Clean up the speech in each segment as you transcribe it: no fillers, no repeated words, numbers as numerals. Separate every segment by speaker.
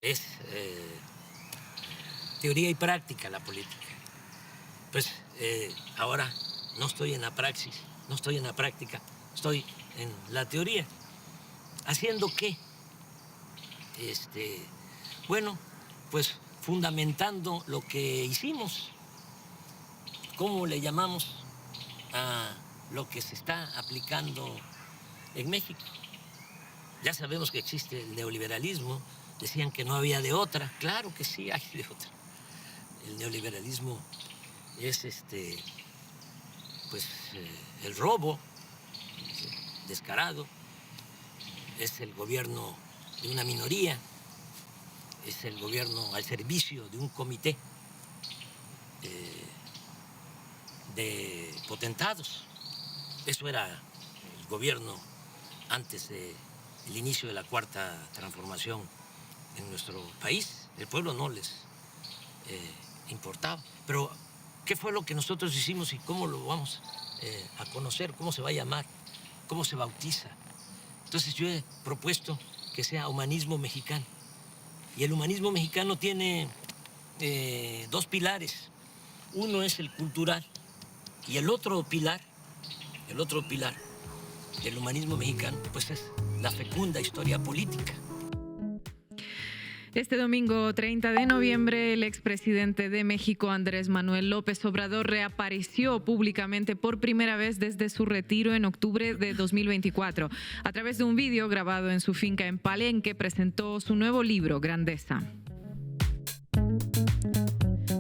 Speaker 1: Es teoría y práctica la política. Pues ahora no estoy en la praxis, no estoy en la práctica, estoy en la teoría. ¿Haciendo qué? Bueno, pues fundamentando lo que hicimos. ¿Cómo le llamamos a lo que se está aplicando en México? Ya sabemos que existe el neoliberalismo. Decían que no había de otra. Claro que sí hay de otra. El neoliberalismo es el robo descarado, es el gobierno de una minoría, es el gobierno al servicio de un comité de potentados. Eso era el gobierno antes del inicio de la Cuarta Transformación en nuestro país. El pueblo no les importaba. Pero, ¿qué fue lo que nosotros hicimos y cómo lo vamos a conocer? ¿Cómo se va a llamar? ¿Cómo se bautiza? Entonces yo he propuesto que sea humanismo mexicano. Y el humanismo mexicano tiene dos pilares. Uno es el cultural y el otro pilar del humanismo mexicano, pues es la fecunda historia política.
Speaker 2: Este domingo 30 de noviembre, el expresidente de México, Andrés Manuel López Obrador, reapareció públicamente por primera vez desde su retiro en octubre de 2024. A través de un vídeo grabado en su finca en Palenque, presentó su nuevo libro, Grandeza.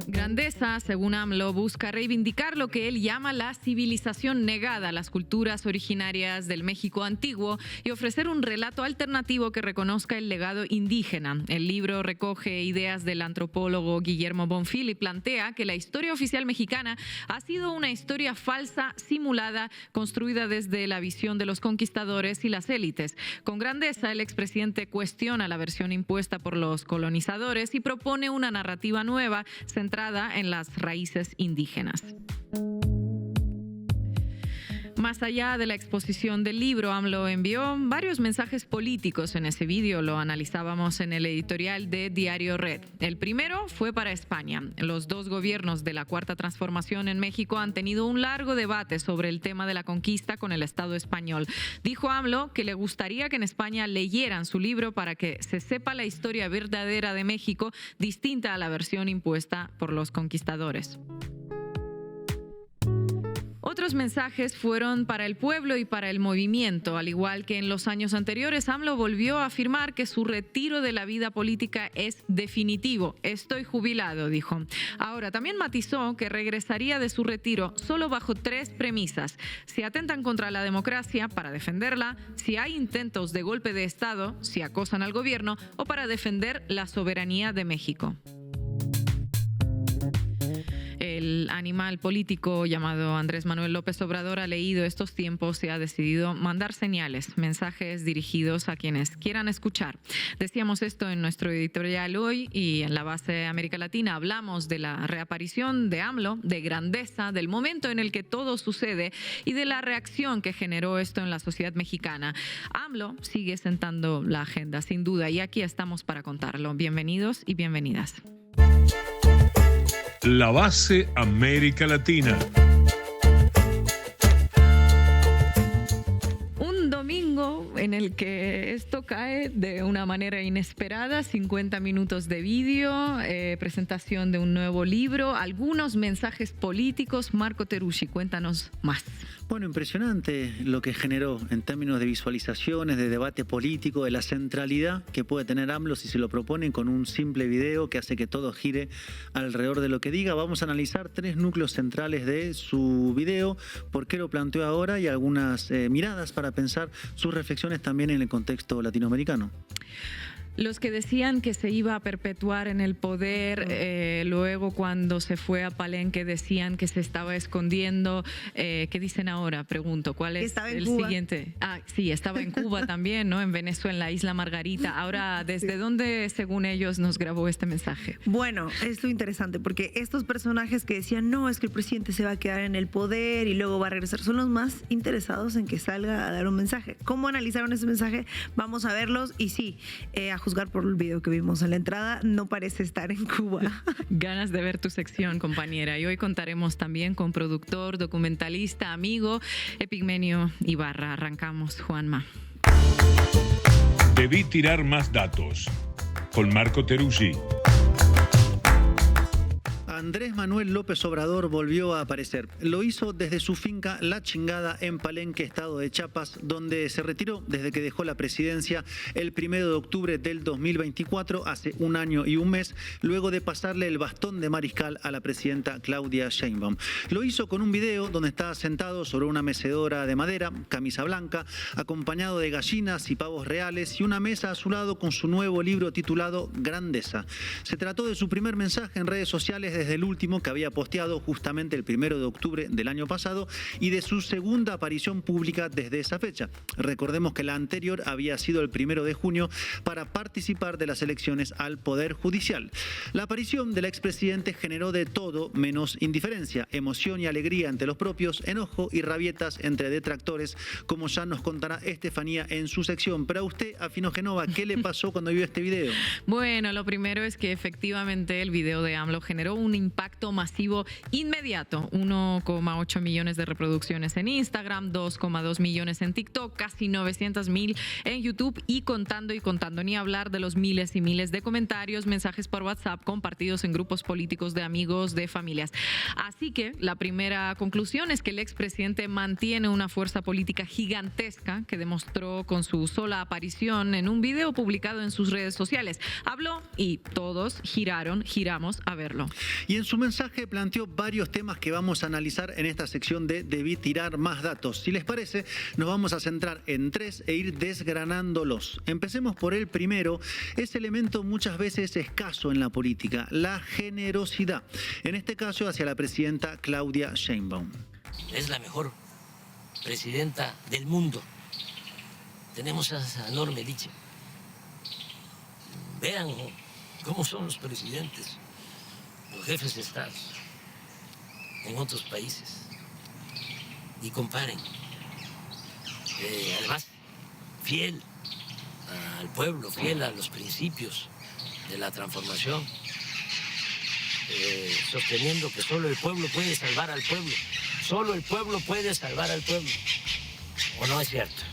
Speaker 2: Grandeza, según AMLO, busca reivindicar lo que él llama la civilización negada a las culturas originarias del México antiguo y ofrecer un relato alternativo que reconozca el legado indígena. El libro recoge ideas del antropólogo Guillermo Bonfil y plantea que la historia oficial mexicana ha sido una historia falsa, simulada, construida desde la visión de los conquistadores y las élites. Con Grandeza, el expresidente cuestiona la versión impuesta por los colonizadores y propone una narrativa nueva centrada en las raíces indígenas. Más allá de la exposición del libro, AMLO envió varios mensajes políticos en ese vídeo. Lo analizábamos en el editorial de Diario Red. El primero fue para España. Los dos gobiernos de la Cuarta Transformación en México han tenido un largo debate sobre el tema de la conquista con el Estado español. Dijo AMLO que le gustaría que en España leyeran su libro para que se sepa la historia verdadera de México, distinta a la versión impuesta por los conquistadores. Otros mensajes fueron para el pueblo y para el movimiento. Al igual que en los años anteriores, AMLO volvió a afirmar que su retiro de la vida política es definitivo. Estoy jubilado, dijo. Ahora, también matizó que regresaría de su retiro solo bajo 3 premisas. Si atentan contra la democracia, para defenderla; si hay intentos de golpe de Estado; si acosan al gobierno; o para defender la soberanía de México. El animal político llamado Andrés Manuel López Obrador ha leído estos tiempos y ha decidido mandar señales, mensajes dirigidos a quienes quieran escuchar. Decíamos esto en nuestro editorial hoy, y en La Base América Latina hablamos de la reaparición de AMLO, de Grandeza, del momento en el que todo sucede y de la reacción que generó esto en la sociedad mexicana. AMLO sigue sentando la agenda, sin duda, y aquí estamos para contarlo. Bienvenidos y bienvenidas.
Speaker 3: La Base América Latina.
Speaker 2: Un domingo en el que esto cae de una manera inesperada: 50 minutos de vídeo, presentación de un nuevo libro, algunos mensajes políticos. Marco Terusci, cuéntanos más.
Speaker 4: Bueno, impresionante lo que generó en términos de visualizaciones, de debate político, de la centralidad que puede tener AMLO si se lo proponen con un simple video que hace que todo gire alrededor de lo que diga. Vamos a analizar 3 núcleos centrales de su video, por qué lo planteó ahora y algunas miradas para pensar sus reflexiones también en el contexto latinoamericano.
Speaker 2: Los que decían que se iba a perpetuar en el poder, luego cuando se fue a Palenque decían que se estaba escondiendo. ¿Qué dicen ahora? Pregunto, ¿cuál es el siguiente? Ah, sí, estaba en Cuba también, ¿no? En Venezuela, en la isla Margarita. Ahora, ¿desde dónde, según ellos, nos grabó este mensaje?
Speaker 5: Bueno, es lo interesante, porque estos personajes que decían, no, es que el presidente se va a quedar en el poder y luego va a regresar, son los más interesados en que salga a dar un mensaje. ¿Cómo analizaron ese mensaje? Vamos a verlos. Y sí, a juzgar por el video que vimos en la entrada, no parece estar en Cuba.
Speaker 2: Ganas de ver tu sección, compañera. Y hoy contaremos también con productor, documentalista, amigo, Epigmenio Ibarra. Arrancamos, Juanma.
Speaker 3: Debí tirar más datos. Con Marco Teruggi.
Speaker 4: Andrés Manuel López Obrador volvió a aparecer. Lo hizo desde su finca La Chingada en Palenque, estado de Chiapas, donde se retiró desde que dejó la presidencia el 1 de octubre del 2024, hace 1 año y 1 mes, luego de pasarle el bastón de mariscal a la presidenta Claudia Sheinbaum. Lo hizo con un video donde está sentado sobre una mecedora de madera, camisa blanca, acompañado de gallinas y pavos reales y una mesa a su lado con su nuevo libro titulado Grandeza. Se trató de su primer mensaje en redes sociales desde el último que había posteado justamente el 1 de octubre del año pasado y de su segunda aparición pública desde esa fecha. Recordemos que la anterior había sido el 1 de junio para participar de las elecciones al Poder Judicial. La aparición del expresidente generó de todo menos indiferencia, emoción y alegría entre los propios, enojo y rabietas entre detractores, como ya nos contará Estefanía en su sección. Pero a usted, Afino Genova, ¿qué le pasó cuando vio este video?
Speaker 2: Bueno, lo primero es que efectivamente el video de AMLO generó un impacto masivo inmediato. 1,8 millones de reproducciones en Instagram, 2,2 millones en TikTok, casi 900,000 en YouTube y contando. Ni hablar de los miles y miles de comentarios, mensajes por WhatsApp compartidos en grupos políticos de amigos, de familias. Así que la primera conclusión es que el expresidente mantiene una fuerza política gigantesca que demostró con su sola aparición en un video publicado en sus redes sociales. Habló y todos giramos a verlo.
Speaker 4: Y en su mensaje planteó varios temas que vamos a analizar en esta sección de Debí tirar más datos. Si les parece, nos vamos a centrar en 3 e ir desgranándolos. Empecemos por el primero, ese elemento muchas veces escaso en la política, la generosidad. En este caso hacia la presidenta Claudia Sheinbaum.
Speaker 1: Es la mejor presidenta del mundo. Tenemos esa enorme dicha. Vean cómo son los presidentes, los jefes de Estado en otros países y comparen. Además, fiel al pueblo, fiel a los principios de la transformación, sosteniendo que solo el pueblo puede salvar al pueblo. Solo el pueblo puede salvar al pueblo. ¿O no es cierto?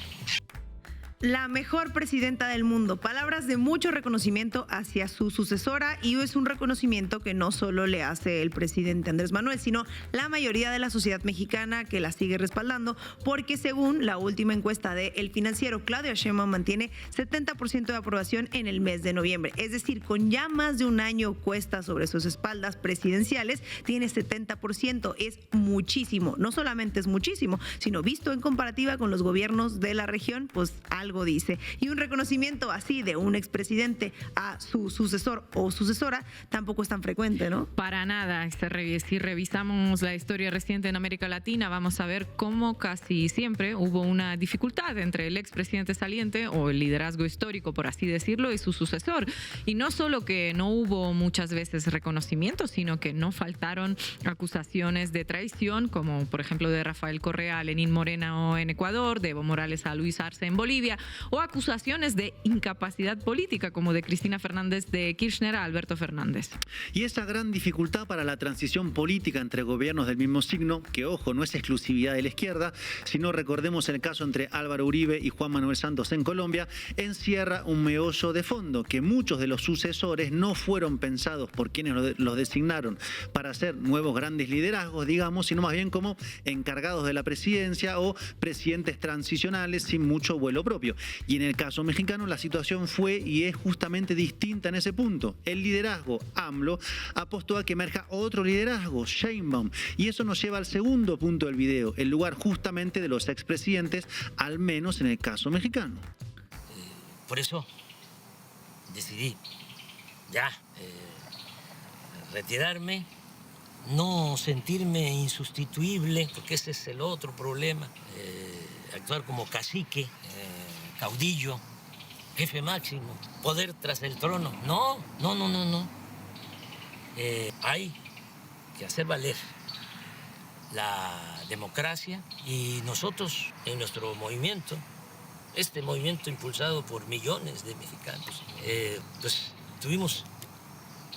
Speaker 5: La mejor presidenta del mundo. Palabras de mucho reconocimiento hacia su sucesora, y es un reconocimiento que no solo le hace el presidente Andrés Manuel, sino la mayoría de la sociedad mexicana que la sigue respaldando, porque según la última encuesta de El Financiero, Claudia Sheinbaum mantiene 70% de aprobación en el mes de noviembre. Es decir, con ya más de 1 año cuesta sobre sus espaldas presidenciales, tiene 70%. Es muchísimo. No solamente es muchísimo, sino visto en comparativa con los gobiernos de la región, pues algo dice. Y un reconocimiento así de un expresidente a su sucesor o sucesora tampoco es tan frecuente, ¿no?
Speaker 2: Para nada. Si revisamos la historia reciente en América Latina, vamos a ver cómo casi siempre hubo una dificultad entre el expresidente saliente o el liderazgo histórico, por así decirlo, y su sucesor. Y no solo que no hubo muchas veces reconocimiento, sino que no faltaron acusaciones de traición, como por ejemplo de Rafael Correa a Lenín Moreno en Ecuador, de Evo Morales a Luis Arce en Bolivia, o acusaciones de incapacidad política, como de Cristina Fernández de Kirchner a Alberto Fernández.
Speaker 4: Y esa gran dificultad para la transición política entre gobiernos del mismo signo, que ojo, no es exclusividad de la izquierda, sino recordemos el caso entre Álvaro Uribe y Juan Manuel Santos en Colombia, encierra un meollo de fondo, que muchos de los sucesores no fueron pensados por quienes los designaron para ser nuevos grandes liderazgos, digamos, sino más bien como encargados de la presidencia o presidentes transicionales sin mucho vuelo propio. Y en el caso mexicano la situación fue y es justamente distinta en ese punto. El liderazgo AMLO apostó a que emerja otro liderazgo, Sheinbaum, y eso nos lleva al segundo punto del video, el lugar justamente de los expresidentes, al menos en el caso mexicano.
Speaker 1: Por eso decidí ya retirarme, no sentirme insustituible, porque ese es el otro problema, actuar como cacique, caudillo, jefe máximo, poder tras el trono. No. Hay que hacer valer la democracia, y nosotros en nuestro movimiento este movimiento impulsado por millones de mexicanos, pues tuvimos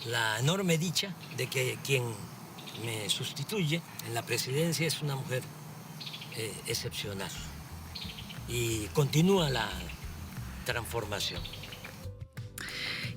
Speaker 1: la enorme dicha de que quien me sustituye en la presidencia es una mujer excepcional y continúa la transformación.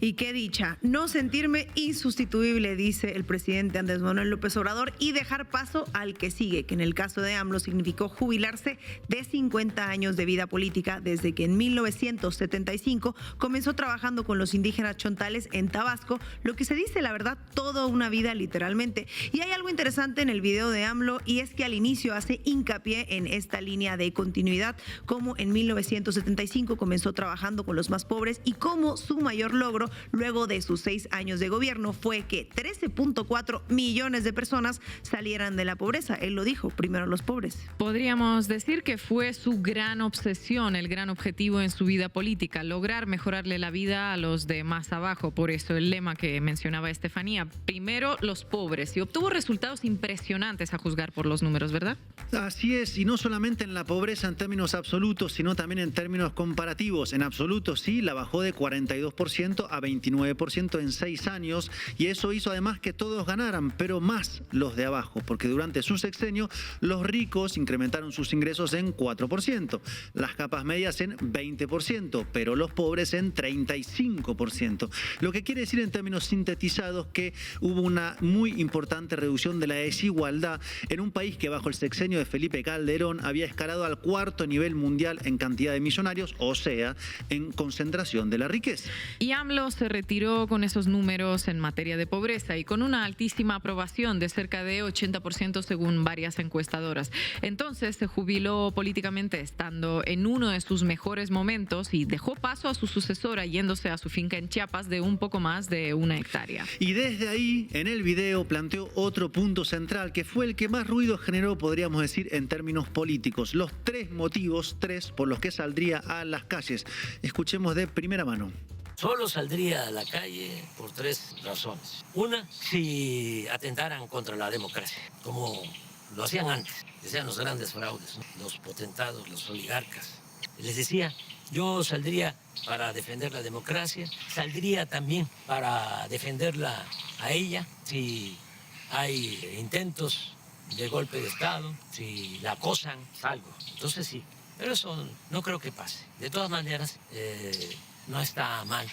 Speaker 5: Y qué dicha, no sentirme insustituible, dice el presidente Andrés Manuel López Obrador, y dejar paso al que sigue, que en el caso de AMLO significó jubilarse de 50 años de vida política desde que en 1975 comenzó trabajando con los indígenas chontales en Tabasco, lo que se dice, la verdad, toda una vida literalmente. Y hay algo interesante en el video de AMLO, y es que al inicio hace hincapié en esta línea de continuidad, como en 1975 comenzó trabajando con los más pobres y cómo su mayor logro luego de sus 6 años de gobierno fue que 13.4 millones de personas salieran de la pobreza. Él lo dijo, primero los pobres.
Speaker 2: Podríamos decir que fue su gran obsesión, el gran objetivo en su vida política, lograr mejorarle la vida a los de más abajo. Por eso el lema que mencionaba Estefanía, primero los pobres, y obtuvo resultados impresionantes a juzgar por los números, ¿verdad?
Speaker 4: Así es, y no solamente en la pobreza en términos absolutos, sino también en términos comparativos. En absoluto, sí, la bajó de 42% a 29% en 6 años, y eso hizo además que todos ganaran, pero más los de abajo, porque durante su sexenio los ricos incrementaron sus ingresos en 4%, las capas medias en 20%, pero los pobres en 35%. Lo que quiere decir en términos sintetizados que hubo una muy importante reducción de la desigualdad en un país que bajo el sexenio de Felipe Calderón había escalado al 4º nivel mundial en cantidad de millonarios, o sea, en concentración de la riqueza.
Speaker 2: Y AMLO se retiró con esos números en materia de pobreza y con una altísima aprobación de cerca de 80% según varias encuestadoras. Entonces se jubiló políticamente estando en uno de sus mejores momentos y dejó paso a su sucesora yéndose a su finca en Chiapas de un poco más de 1 hectárea.
Speaker 4: Y desde ahí, en el video, planteó otro punto central que fue el que más ruido generó, podríamos decir, en términos políticos. Los 3 motivos, 3 por los que saldría a las calles. Escuchemos de primera mano.
Speaker 1: Solo saldría a la calle por 3 razones. Una, si atentaran contra la democracia, como lo hacían antes, que sean los grandes fraudes, ¿no? Los potentados, los oligarcas. Les decía, yo saldría para defender la democracia, saldría también para defenderla a ella, si hay intentos de golpe de Estado, si la acosan, salgo. Entonces sí, pero eso no creo que pase. De todas maneras, no está mal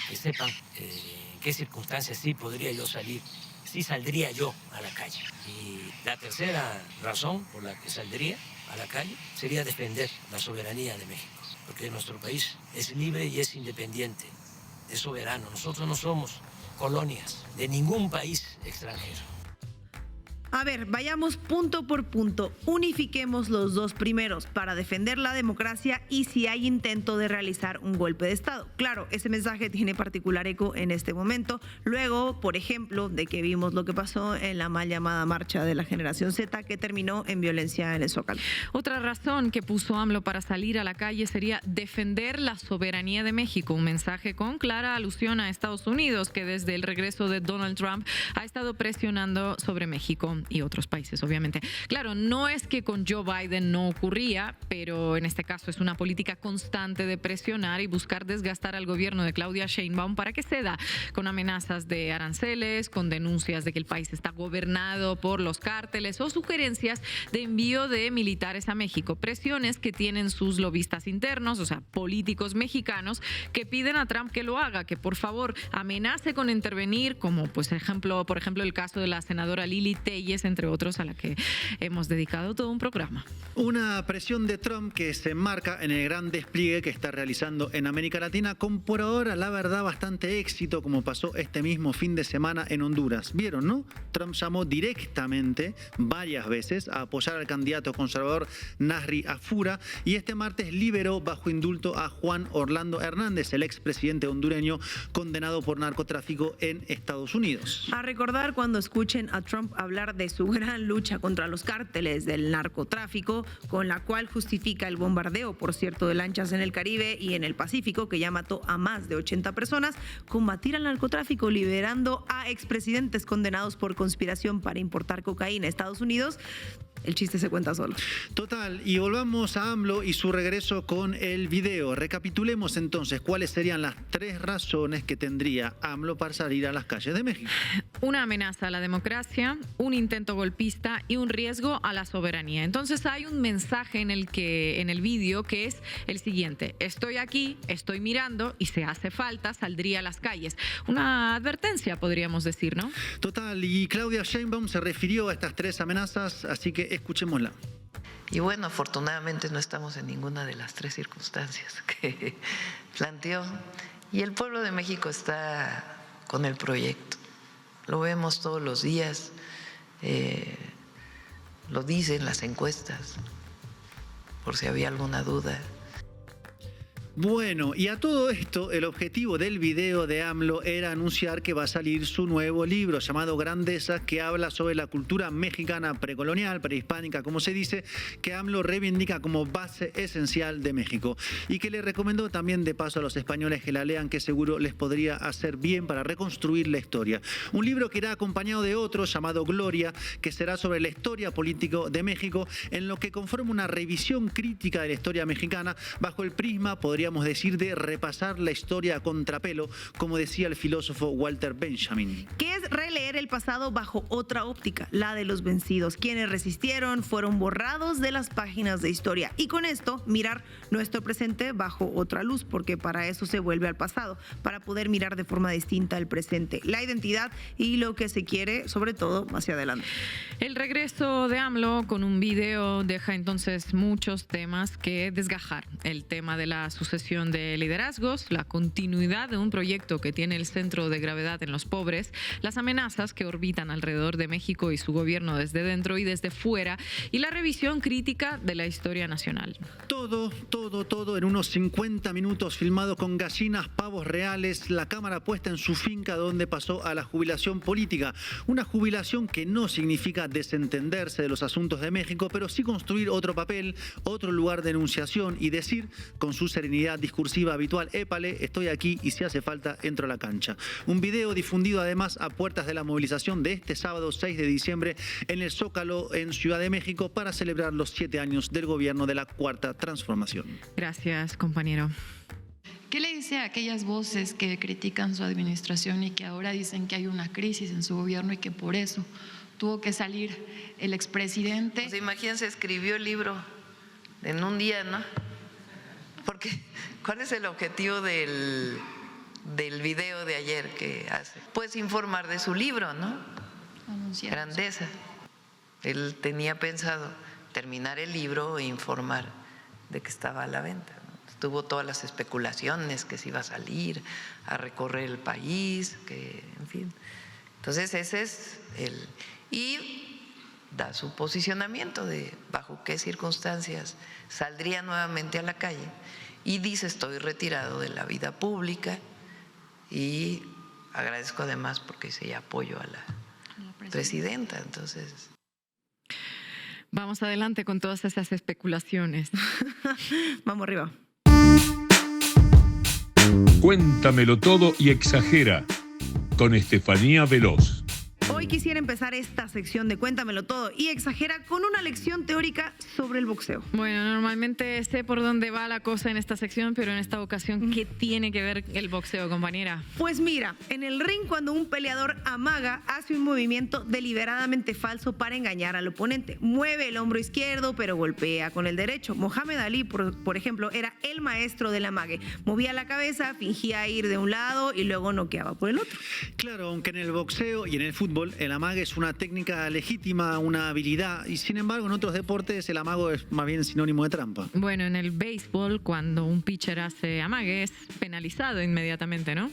Speaker 1: que sepan en qué circunstancias sí podría yo salir, sí saldría yo a la calle. Y la tercera razón por la que saldría a la calle sería defender la soberanía de México, porque nuestro país es libre y es independiente, es soberano. Nosotros no somos colonias de ningún país extranjero.
Speaker 5: A ver, vayamos punto por punto. Unifiquemos los 2 primeros para defender la democracia y si hay intento de realizar un golpe de Estado. Claro, ese mensaje tiene particular eco en este momento. Luego, por ejemplo, de que vimos lo que pasó en la mal llamada marcha de la generación Z que terminó en violencia en el Zócalo.
Speaker 2: Otra razón que puso AMLO para salir a la calle sería defender la soberanía de México, un mensaje con clara alusión a Estados Unidos, que desde el regreso de Donald Trump ha estado presionando sobre México y otros países, obviamente. Claro, no es que con Joe Biden no ocurría, pero en este caso es una política constante de presionar y buscar desgastar al gobierno de Claudia Sheinbaum para que ceda, con amenazas de aranceles, con denuncias de que el país está gobernado por los cárteles o sugerencias de envío de militares a México. Presiones que tienen sus lobistas internos, o sea, políticos mexicanos, que piden a Trump que lo haga, que por favor amenace con intervenir, como pues por ejemplo el caso de la senadora Lili Telles, entre otros, a la que hemos dedicado todo un programa.
Speaker 4: Una presión de Trump que se enmarca en el gran despliegue que está realizando en América Latina, con por ahora, la verdad, bastante éxito, como pasó este mismo fin de semana en Honduras. ¿Vieron, no? Trump llamó directamente, varias veces, a apoyar al candidato conservador Nasri Afura, y este martes liberó bajo indulto a Juan Orlando Hernández, el expresidente hondureño condenado por narcotráfico en Estados Unidos.
Speaker 5: A recordar cuando escuchen a Trump hablar de su gran lucha contra los cárteles del narcotráfico, con la cual justifica el bombardeo, por cierto, de lanchas en el Caribe y en el Pacífico, que ya mató a más de 80 personas, combatir al narcotráfico liberando a expresidentes condenados por conspiración para importar cocaína a Estados Unidos. el chiste se cuenta solo.
Speaker 4: Total, y volvamos a AMLO y su regreso con el video. Recapitulemos entonces cuáles serían las 3 razones que tendría AMLO para salir a las calles de México.
Speaker 2: Una amenaza a la democracia, un intento golpista y un riesgo a la soberanía. Entonces hay un mensaje en el vídeo que es el siguiente: estoy aquí, estoy mirando y si hace falta saldría a las calles. Una advertencia, podríamos decir, ¿no?
Speaker 4: Total, y Claudia Sheinbaum se refirió a estas 3 amenazas, así que escuchémosla.
Speaker 6: Y bueno, afortunadamente no estamos en ninguna de las 3 circunstancias que planteó. Y el pueblo de México está con el proyecto. Lo vemos todos los días, lo dicen las encuestas, por si había alguna duda.
Speaker 4: Bueno, y a todo esto, el objetivo del video de AMLO era anunciar que va a salir su nuevo libro llamado Grandezas, que habla sobre la cultura mexicana precolonial, prehispánica, como se dice, que AMLO reivindica como base esencial de México y que le recomendó también de paso a los españoles que la lean, que seguro les podría hacer bien para reconstruir la historia. Un libro que irá acompañado de otro llamado Gloria, que será sobre la historia política de México, en lo que conforma una revisión crítica de la historia mexicana bajo el prisma, podríamos decir, de repasar la historia a contrapelo, como decía el filósofo Walter Benjamin.
Speaker 5: Que es releer el pasado bajo otra óptica, la de los vencidos. Quienes resistieron fueron borrados de las páginas de historia. Y con esto, mirar nuestro presente bajo otra luz, porque para eso se vuelve al pasado, para poder mirar de forma distinta el presente, la identidad y lo que se quiere, sobre todo, hacia adelante.
Speaker 2: El regreso de AMLO con un video deja entonces muchos temas que desgajar. El tema de la sucesión de liderazgos, la continuidad de un proyecto que tiene el centro de gravedad en los pobres, las amenazas que orbitan alrededor de México y su gobierno desde dentro y desde fuera, y la revisión crítica de la historia nacional.
Speaker 4: Todo en unos 50 minutos, filmado con gallinas, pavos reales, la cámara puesta en su finca donde pasó a la jubilación política. Una jubilación que no significa desentenderse de los asuntos de México, pero sí construir otro papel, otro lugar de enunciación y decir con su serenidad discursiva habitual: épale, estoy aquí y si hace falta entro a la cancha. Un video difundido además a puertas de la movilización de este sábado 6 de diciembre en el Zócalo en Ciudad de México para celebrar los 7 años del gobierno de la Cuarta Transformación.
Speaker 2: Gracias, compañero.
Speaker 7: ¿Qué le dice a aquellas voces que critican su administración y que ahora dicen que hay una crisis en su gobierno y que por eso tuvo que salir el expresidente?
Speaker 6: Pues imagínense, escribió el libro en un día, ¿no? Porque, ¿cuál es el objetivo del video de ayer que hace? Pues informar de su libro, ¿no?
Speaker 7: Anunciar.
Speaker 6: Grandeza. Él tenía pensado terminar el libro e informar de que estaba a la venta, ¿no? Tuvo todas las especulaciones, que se iba a salir a recorrer el país, que, en fin. Entonces ese es el... Y da su posicionamiento de bajo qué circunstancias saldría nuevamente a la calle y dice: estoy retirado de la vida pública y agradezco además porque dice apoyo a la presidenta. Entonces
Speaker 2: vamos adelante con todas esas especulaciones.
Speaker 5: Vamos arriba.
Speaker 3: Cuéntamelo todo y exagera, con Estefanía Veloz.
Speaker 5: Hoy quisiera empezar esta sección de Cuéntamelo Todo y Exagera con una lección teórica sobre el boxeo.
Speaker 2: Bueno, normalmente sé por dónde va la cosa en esta sección, pero en esta ocasión, ¿qué tiene que ver el boxeo, compañera?
Speaker 5: Pues mira, en el ring, cuando un peleador amaga, hace un movimiento deliberadamente falso para engañar al oponente. Mueve el hombro izquierdo, pero golpea con el derecho. Mohamed Ali, por ejemplo, era el maestro del amague. Movía la cabeza, fingía ir de un lado y luego noqueaba por el otro.
Speaker 4: Claro, aunque en el boxeo y en el fútbol el amague es una técnica legítima, una habilidad, y sin embargo en otros deportes el amago es más bien sinónimo de trampa.
Speaker 2: Bueno, en el béisbol, cuando un pitcher hace amague, es penalizado inmediatamente, ¿no?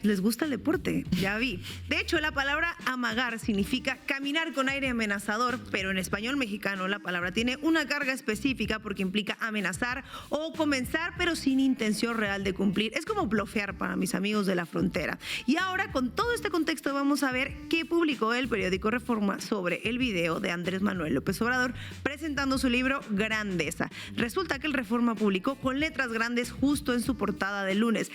Speaker 5: Les gusta el deporte, ya vi. De hecho, la palabra amagar significa caminar con aire amenazador, pero en español mexicano la palabra tiene una carga específica porque implica amenazar o comenzar, pero sin intención real de cumplir. Es como blofear para mis amigos de la frontera. Y ahora, con todo este contexto, vamos a ver qué publicó el periódico Reforma sobre el video de Andrés Manuel López Obrador presentando su libro Grandeza. Resulta que el Reforma publicó con letras grandes justo en su portada del lunes: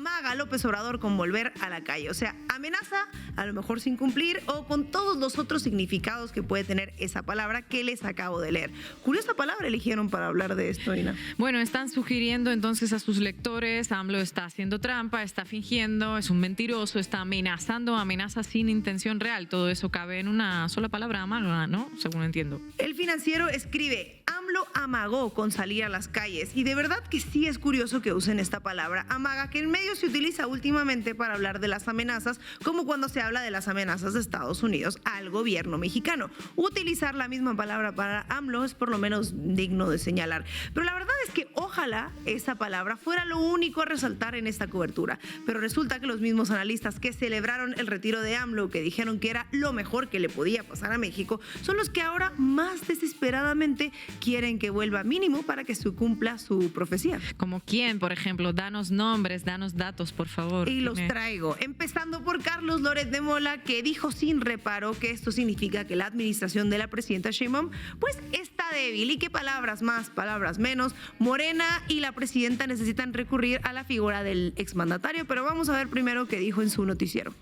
Speaker 5: amaga a López Obrador con volver a la calle. O sea, amenaza, a lo mejor sin cumplir, o con todos los otros significados que puede tener esa palabra que les acabo de leer. Curiosa palabra eligieron para hablar de esto, Ina.
Speaker 2: Bueno, están sugiriendo entonces a sus lectores, AMLO está haciendo trampa, está fingiendo, es un mentiroso, está amenazando, amenaza sin intención real. Todo eso cabe en una sola palabra, amaga, ¿no? Según entiendo.
Speaker 5: El Financiero escribe: AMLO amagó con salir a las calles. Y de verdad que sí es curioso que usen esta palabra, amaga, que en medios se utiliza últimamente para hablar de las amenazas, como cuando se habla de las amenazas de Estados Unidos al gobierno mexicano. Utilizar la misma palabra para AMLO es por lo menos digno de señalar. Pero la verdad es que ojalá esa palabra fuera lo único a resaltar en esta cobertura. Pero resulta que los mismos analistas que celebraron el retiro de AMLO, que dijeron que era lo mejor que le podía pasar a México, son los que ahora más desesperadamente quieren que vuelva mínimo para que se cumpla su profecía.
Speaker 2: ¿Como quién, por ejemplo? Danos nombres, danos datos, por favor.
Speaker 5: Y los traigo, empezando por Carlos Loret de Mola, que dijo sin reparo que esto significa que la administración de la presidenta Sheinbaum pues está débil y que palabras más, palabras menos, Morena y la presidenta necesitan recurrir a la figura del exmandatario. Pero vamos a ver primero qué dijo en su noticiero.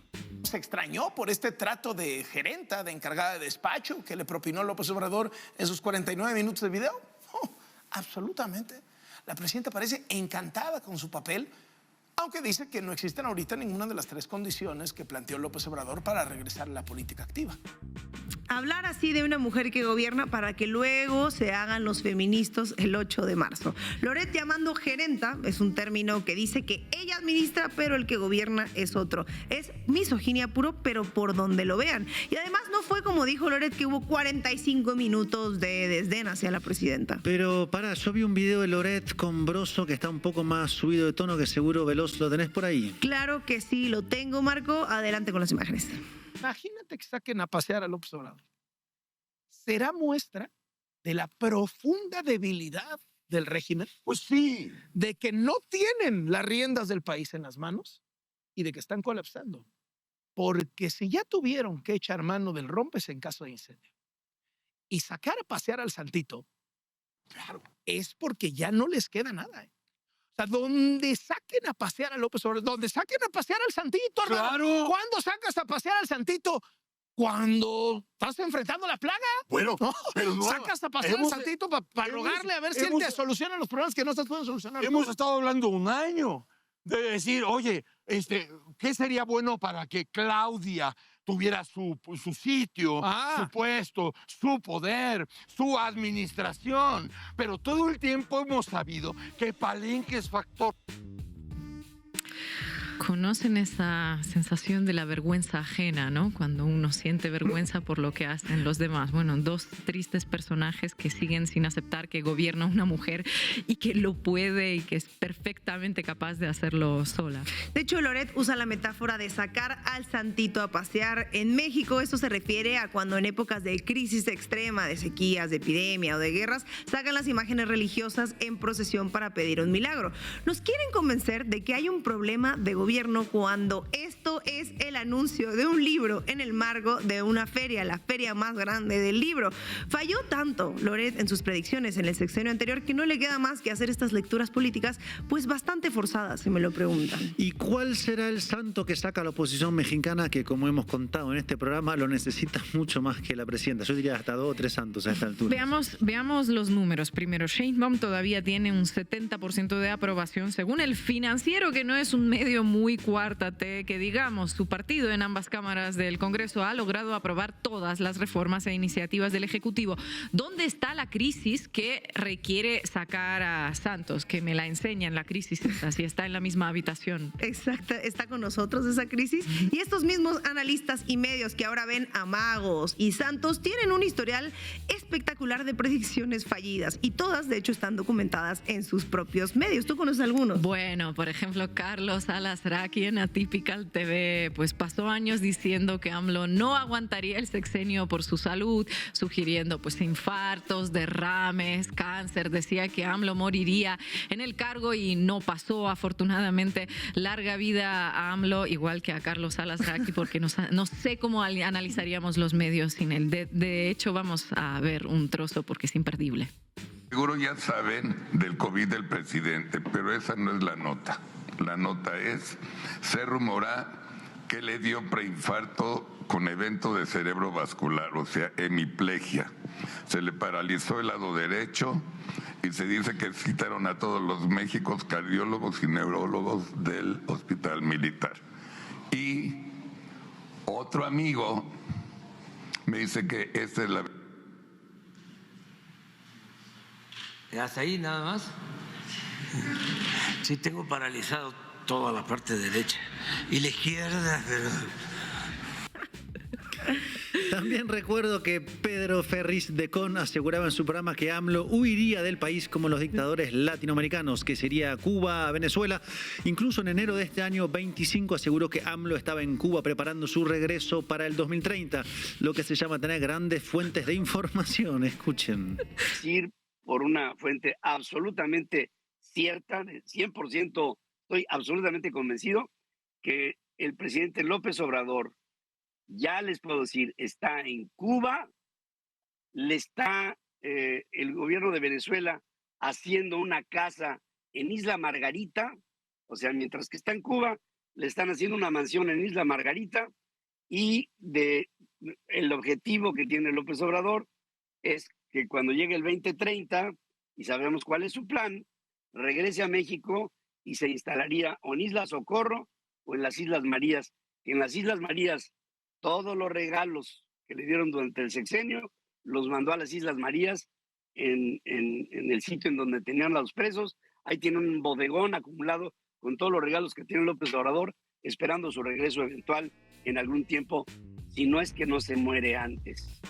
Speaker 8: Se extrañó por este trato de gerenta, de encargada de despacho que le propinó López Obrador en sus 49 minutos de video. Oh, absolutamente. La presidenta parece encantada con su papel, aunque dice que no existen ahorita ninguna de las tres condiciones que planteó López Obrador para regresar a la política activa.
Speaker 5: Hablar así de una mujer que gobierna para que luego se hagan los feministas el 8 de marzo. Loret llamando gerenta es un término que dice que ella administra, pero el que gobierna es otro. Es misoginia puro, pero por donde lo vean. Y además no fue como dijo Loret, que hubo 45 minutos de desdén hacia la presidenta.
Speaker 4: Pero yo vi un video de Loret con Broso que está un poco más subido de tono, que seguro Veloz lo tenés por ahí.
Speaker 5: Claro que sí, lo tengo, Marco. Adelante con las imágenes.
Speaker 8: Imagínate que saquen a pasear a López Obrador. ¿Será muestra de la profunda debilidad del régimen?
Speaker 9: Pues sí.
Speaker 8: De que no tienen las riendas del país en las manos y de que están colapsando. Porque si ya tuvieron que echar mano del rompes en caso de incendio y sacar a pasear al santito, claro, es porque ya no les queda nada. O sea, donde saquen a pasear a López Obrador, donde saquen a pasear al santito, hermano.
Speaker 9: Claro.
Speaker 8: ¿Cuándo sacas a pasear al santito? Cuando estás enfrentando la plaga.
Speaker 9: Bueno,
Speaker 8: ¿no?
Speaker 9: pero no.
Speaker 8: Sacas a pasear al santito para rogarle a ver si él te soluciona los problemas que no estás pudiendo solucionar.
Speaker 9: Hemos estado hablando un año de decir, oye, ¿qué sería bueno para que Claudia tuviera su sitio, su puesto, su poder, su administración? Pero todo el tiempo hemos sabido que Palenque es factor.
Speaker 2: ¿Conocen esa sensación de la vergüenza ajena, ¿no? Cuando uno siente vergüenza por lo que hacen los demás. Bueno, dos tristes personajes que siguen sin aceptar que gobierna una mujer y que lo puede y que es perfectamente capaz de hacerlo sola.
Speaker 5: De hecho, Loret usa la metáfora de sacar al santito a pasear. En México esto se refiere a cuando en épocas de crisis extrema, de sequías, de epidemia o de guerras, sacan las imágenes religiosas en procesión para pedir un milagro. Nos quieren convencer de que hay un problema de gobierno cuando esto es el anuncio de un libro en el marco de una feria, la feria más grande del libro. Falló tanto Loret en sus predicciones en el sexenio anterior que no le queda más que hacer estas lecturas políticas pues bastante forzadas, si me lo preguntan.
Speaker 4: ¿Y cuál será el santo que saca a la oposición mexicana que, como hemos contado en este programa, lo necesita mucho más que la presidenta? Yo diría hasta 2 o 3 santos a esta altura.
Speaker 2: Veamos los números. Primero, Sheinbaum todavía tiene un 70% de aprobación según el Financiero, que no es un medio muy cuarta T, que digamos, su partido en ambas cámaras del Congreso ha logrado aprobar todas las reformas e iniciativas del Ejecutivo. ¿Dónde está la crisis que requiere sacar a Santos? Que me la enseñan, la crisis esta, si está en la misma habitación.
Speaker 5: Exacto, está con nosotros esa crisis. Y estos mismos analistas y medios que ahora ven a Magos y Santos tienen un historial espectacular de predicciones fallidas y todas, de hecho, están documentadas en sus propios medios. ¿Tú conoces algunos?
Speaker 2: Bueno, por ejemplo, Carlos Alasraqui en Atypical TV, pues pasó años diciendo que AMLO no aguantaría el sexenio por su salud, sugiriendo pues infartos, derrames, cáncer. Decía que AMLO moriría en el cargo y no pasó, afortunadamente. Larga vida a AMLO, igual que a Carlos Alasraqui, porque no sé cómo analizaríamos los medios sin él. De hecho, vamos a ver un trozo porque es imperdible.
Speaker 10: Seguro ya saben del COVID del presidente, pero esa no es la nota. La nota es: se rumora que le dio preinfarto con evento de cerebro vascular, o sea, hemiplegia. Se le paralizó el lado derecho y se dice que citaron a todos los médicos, cardiólogos y neurólogos del hospital militar. Y otro amigo me dice que esta es la...
Speaker 1: Hasta ahí nada más. Sí, tengo paralizado toda la parte derecha y la izquierda, pero...
Speaker 4: También recuerdo que Pedro Ferriz de Con aseguraba en su programa que AMLO huiría del país como los dictadores latinoamericanos, que sería Cuba, Venezuela. Incluso en enero de este año 25 aseguró que AMLO estaba en Cuba preparando su regreso para el 2030, lo que se llama tener grandes fuentes de información. Escuchen.
Speaker 11: Decir por una fuente absolutamente cierta, de 100%, estoy absolutamente convencido que el presidente López Obrador, ya les puedo decir, está en Cuba, le está el gobierno de Venezuela haciendo una casa en Isla Margarita, o sea, mientras que está en Cuba, le están haciendo una mansión en Isla Margarita, y el objetivo que tiene López Obrador es que cuando llegue el 2030, y sabemos cuál es su plan, regrese a México y se instalaría o en Isla Socorro o en las Islas Marías. En las Islas Marías, todos los regalos que le dieron durante el sexenio los mandó a las Islas Marías, en el sitio en donde tenían a los presos. Ahí tiene un bodegón acumulado con todos los regalos que tiene López Obrador, esperando su regreso eventual en algún tiempo, si no es que no se muere antes.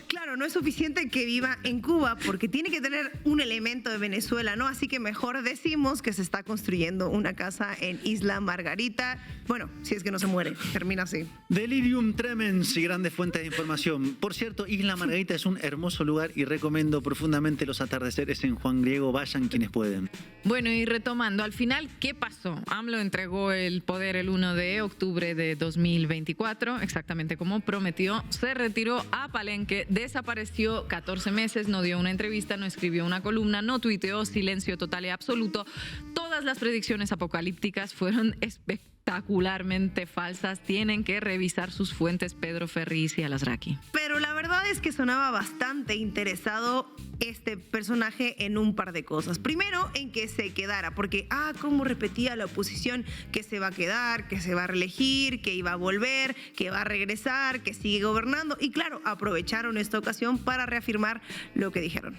Speaker 5: Claro, no es suficiente que viva en Cuba porque tiene que tener un elemento de Venezuela, ¿no? Así que mejor decimos que se está construyendo una casa en Isla Margarita. Bueno, si es que no se muere, termina así.
Speaker 4: Delirium tremens y grandes fuentes de información. Por cierto, Isla Margarita es un hermoso lugar y recomiendo profundamente los atardeceres en Juan Griego. Vayan quienes pueden.
Speaker 2: Bueno, y retomando, al final, ¿qué pasó? AMLO entregó el poder el 1 de octubre de 2024, exactamente como prometió. Se retiró a Palenque, desapareció 14 meses, no dio una entrevista, no escribió una columna, no tuiteó, silencio total y absoluto. Todas las predicciones apocalípticas fueron espectacularmente falsas. Tienen que revisar sus fuentes, Pedro Ferriz y Alasraqui.
Speaker 5: Pero la verdad es que sonaba bastante interesado este personaje en un par de cosas. Primero, en que se quedara, porque, cómo repetía la oposición que se va a quedar, que se va a reelegir, que iba a volver, que va a regresar, que sigue gobernando. Y claro, aprovecharon esta ocasión para reafirmar lo que dijeron.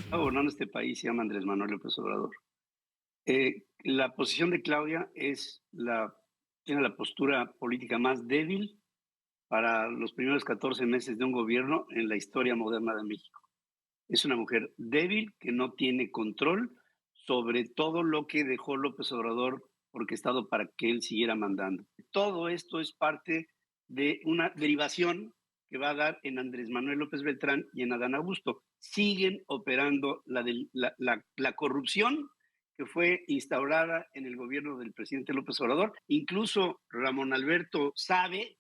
Speaker 11: Gobernando este país se llama Andrés Manuel López Obrador. La posición de Claudia tiene la postura política más débil para los primeros 14 meses de un gobierno en la historia moderna de México. Es una mujer débil que no tiene control sobre todo lo que dejó López Obrador orquestado para que él siguiera mandando. Todo esto es parte de una derivación que va a dar en Andrés Manuel López Beltrán y en Adán Augusto. Siguen operando la corrupción que fue instaurada en el gobierno del presidente López Obrador. Incluso Ramón Alberto sabe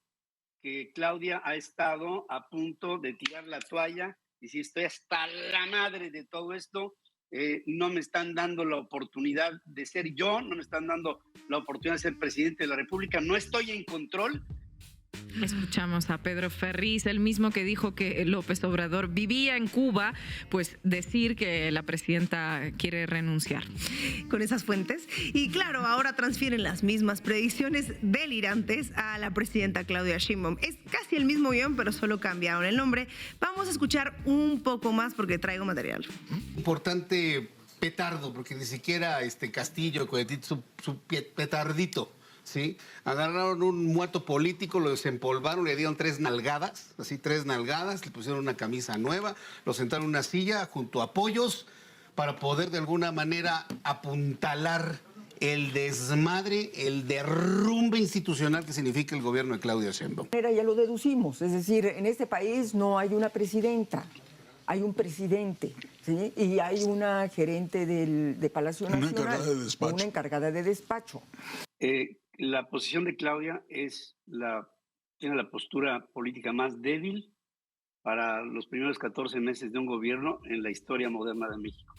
Speaker 11: que Claudia ha estado a punto de tirar la toalla y si estoy hasta la madre de todo esto, no me están dando la oportunidad de ser yo, no me están dando la oportunidad de ser presidente de la República, no estoy en control.
Speaker 2: Escuchamos a Pedro Ferriz, el mismo que dijo que López Obrador vivía en Cuba, pues decir que la presidenta quiere renunciar.
Speaker 5: Con esas fuentes. Y claro, ahora transfieren las mismas predicciones delirantes a la presidenta Claudia Sheinbaum. Es casi el mismo guión, pero solo cambiaron el nombre. Vamos a escuchar un poco más porque traigo material.
Speaker 12: Importante petardo, porque ni siquiera Castillo, su petardito. ¿Sí? Agarraron un muerto político, lo desempolvaron, le dieron 3 nalgadas, le pusieron una camisa nueva, lo sentaron en una silla junto a apoyos para poder de alguna manera apuntalar el desmadre, el derrumbe institucional que significa el gobierno de Claudia Sheinbaum.
Speaker 13: Ya lo deducimos, es decir, en este país no hay una presidenta, hay un presidente, ¿sí? Y hay una gerente de Palacio Nacional, una encargada de despacho.
Speaker 11: La posición de Claudia tiene la postura política más débil para los primeros 14 meses de un gobierno en la historia moderna de México.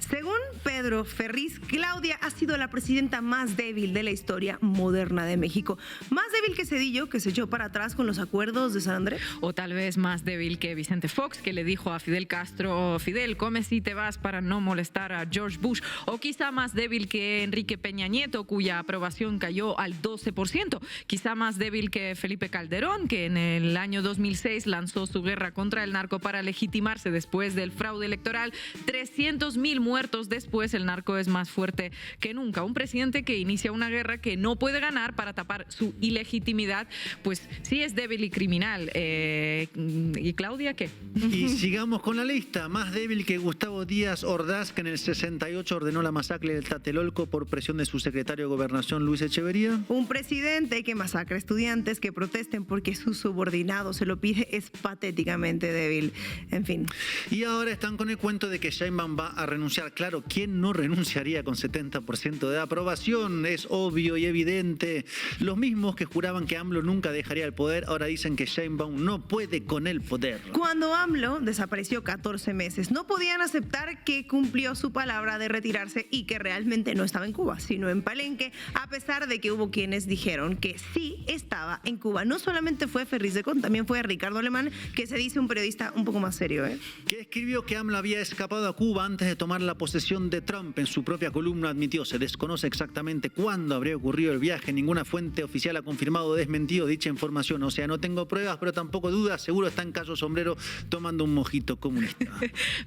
Speaker 5: Según Pedro Ferriz, Claudia ha sido la presidenta más débil de la historia moderna de México. Más débil que Zedillo, que se echó para atrás con los acuerdos de San Andrés.
Speaker 2: O tal vez más débil que Vicente Fox, que le dijo a Fidel Castro: Fidel, come si te vas para no molestar a George Bush. O quizá más débil que Enrique Peña Nieto, cuya aprobación cayó al 12%. Quizá más débil que Felipe Calderón, que en el año 2006 lanzó su guerra contra el narco para legitimarse después del fraude electoral. 300,000 muertos después, el narco es más fuerte que nunca. Un presidente que inicia una guerra que no puede ganar para tapar su ilegitimidad, pues sí es débil y criminal. ¿Y Claudia qué?
Speaker 4: Y sigamos con la lista. Más débil que Gustavo Díaz Ordaz, que en el 68 ordenó la masacre del Tlatelolco por presión de su secretario de Gobernación, Luis Echeverría.
Speaker 5: Un presidente que masacra estudiantes que protesten porque su subordinado se lo pide es patéticamente débil. En fin.
Speaker 4: Y ahora están con el cuento de que Sheinbaum va a renunciar. Claro, ¿quién no renunciaría con 70% de aprobación? Es obvio y evidente. Los mismos que juraban que AMLO nunca dejaría el poder, ahora dicen que Sheinbaum no puede con el poder.
Speaker 5: Cuando AMLO desapareció 14 meses, no podían aceptar que cumplió su palabra de retirarse y que realmente no estaba en Cuba, sino en Palenque, a pesar de que hubo quienes dijeron que sí estaba en Cuba. No solamente fue Ferriz de Con, también fue Ricardo Alemán, que se dice un periodista un poco más serio,
Speaker 4: que escribió que AMLO había escapado a Cuba antes de tomar la posesión de Trump. En su propia columna admitió: se desconoce exactamente cuándo habría ocurrido el viaje. Ninguna fuente oficial ha confirmado o desmentido dicha información. O sea, no tengo pruebas, pero tampoco dudas. Seguro está en Cayo Sombrero tomando un mojito comunista.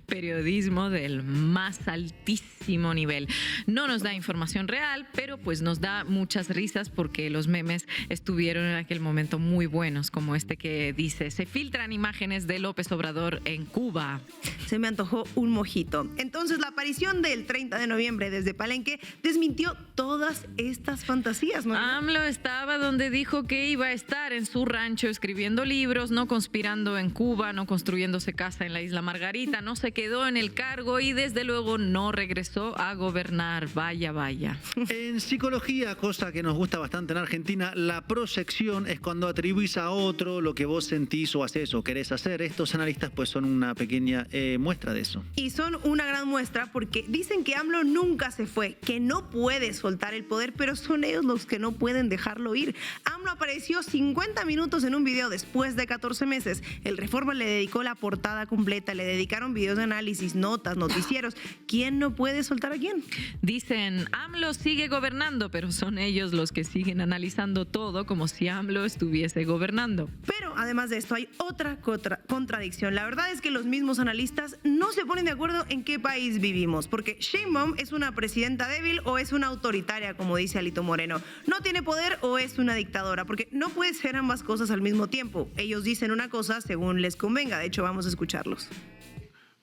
Speaker 2: Periodismo del más altísimo nivel. No nos da información real, pero pues nos da muchas risas porque los memes estuvieron en aquel momento muy buenos, como este que dice: se filtran imágenes de López Obrador en Cuba.
Speaker 5: Se me antojó un mojito. Entonces, la aparición del 30 de noviembre desde Palenque desmintió todas estas fantasías, ¿no?
Speaker 2: AMLO estaba donde dijo que iba a estar, en su rancho, escribiendo libros, no conspirando en Cuba, no construyéndose casa en la Isla Margarita, no se quedó en el cargo y desde luego no regresó a gobernar. Vaya, vaya.
Speaker 4: En psicología, cosa que nos gusta bastante en Argentina, la proyección es cuando atribuís a otro lo que vos sentís o haces o querés hacer. Estos analistas pues son una pequeña muestra de eso.
Speaker 5: Y son una gran muestra porque dicen que AMLO nunca se fue, que no puede soltar el poder, pero son ellos los que no pueden dejarlo ir. AMLO apareció 50 minutos en un video después de 14 meses. El Reforma le dedicó la portada completa, le dedicaron videos de análisis, notas, noticieros. ¿Quién no puede soltar a quién?
Speaker 2: Dicen: AMLO sigue gobernando, pero son ellos los que siguen analizando todo como si AMLO estuviese gobernando.
Speaker 5: Pero además de esto hay otra contradicción. La verdad es que los mismos analistas no se ponen de acuerdo en qué país vivimos, porque Sheinbaum es una presidenta débil o es una autoritaria, como dice Alito Moreno. No tiene poder o es una dictadora, porque no puede ser ambas cosas al mismo tiempo. Ellos dicen una cosa según les convenga. De hecho, vamos a escucharlos.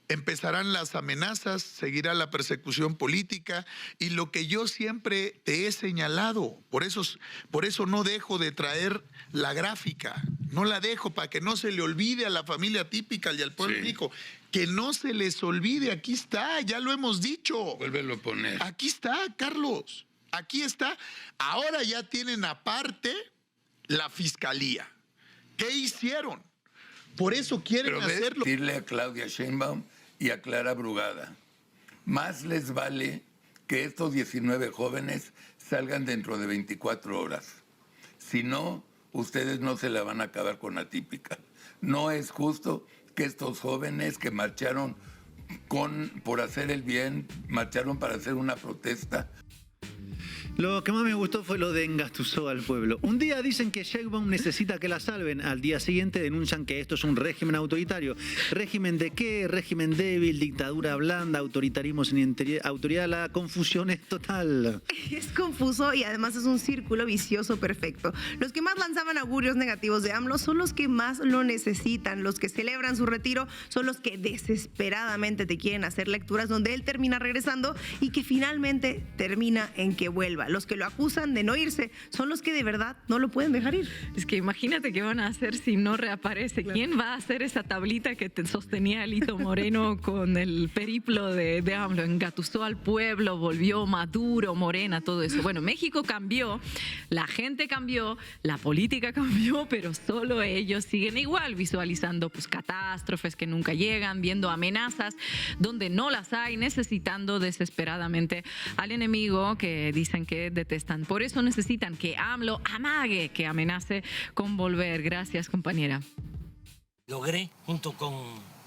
Speaker 14: Empezarán las amenazas, seguirá la persecución política y lo que yo siempre te he señalado, por eso no dejo de traer la gráfica, no la dejo para que no se le olvide a la familia típica y al pueblo rico, que no se les olvide, aquí está, ya lo hemos dicho.
Speaker 10: Vuélvelo a poner.
Speaker 14: Aquí está, Carlos, aquí está. Ahora ya tienen aparte la fiscalía. ¿Qué hicieron? Por eso quieren hacerlo.
Speaker 10: Decirle a Claudia Sheinbaum y a Clara Brugada: más les vale que estos 19 jóvenes salgan dentro de 24 horas. Si no, ustedes no se la van a acabar con la típica. No es justo que estos jóvenes que marcharon por hacer el bien, marcharon para hacer una protesta.
Speaker 4: Lo que más me gustó fue lo de engatusó al pueblo. Un día dicen que Sheinbaum necesita que la salven. Al día siguiente denuncian que esto es un régimen autoritario. ¿Régimen de qué? Régimen débil, dictadura blanda, autoritarismo sin autoridad. La confusión es total.
Speaker 5: Es confuso y además es un círculo vicioso perfecto. Los que más lanzaban augurios negativos de AMLO son los que más lo necesitan. Los que celebran su retiro son los que desesperadamente te quieren hacer lecturas donde él termina regresando y que finalmente termina en que vuelva. arriba. Los que lo acusan de no irse son los que de verdad no lo pueden dejar ir.
Speaker 2: Es que imagínate qué van a hacer si no reaparece. Claro. ¿Quién va a hacer esa tablita que te sostenía Alito Moreno con el periplo de AMLO? Engatusó al pueblo, volvió Maduro, Morena, todo eso. Bueno, México cambió, la gente cambió, la política cambió, pero solo ellos siguen igual, visualizando pues catástrofes que nunca llegan, viendo amenazas donde no las hay, necesitando desesperadamente al enemigo que dicen que detestan. Por eso necesitan que AMLO amague, que amenace con volver. Gracias, compañera.
Speaker 1: Logré, junto con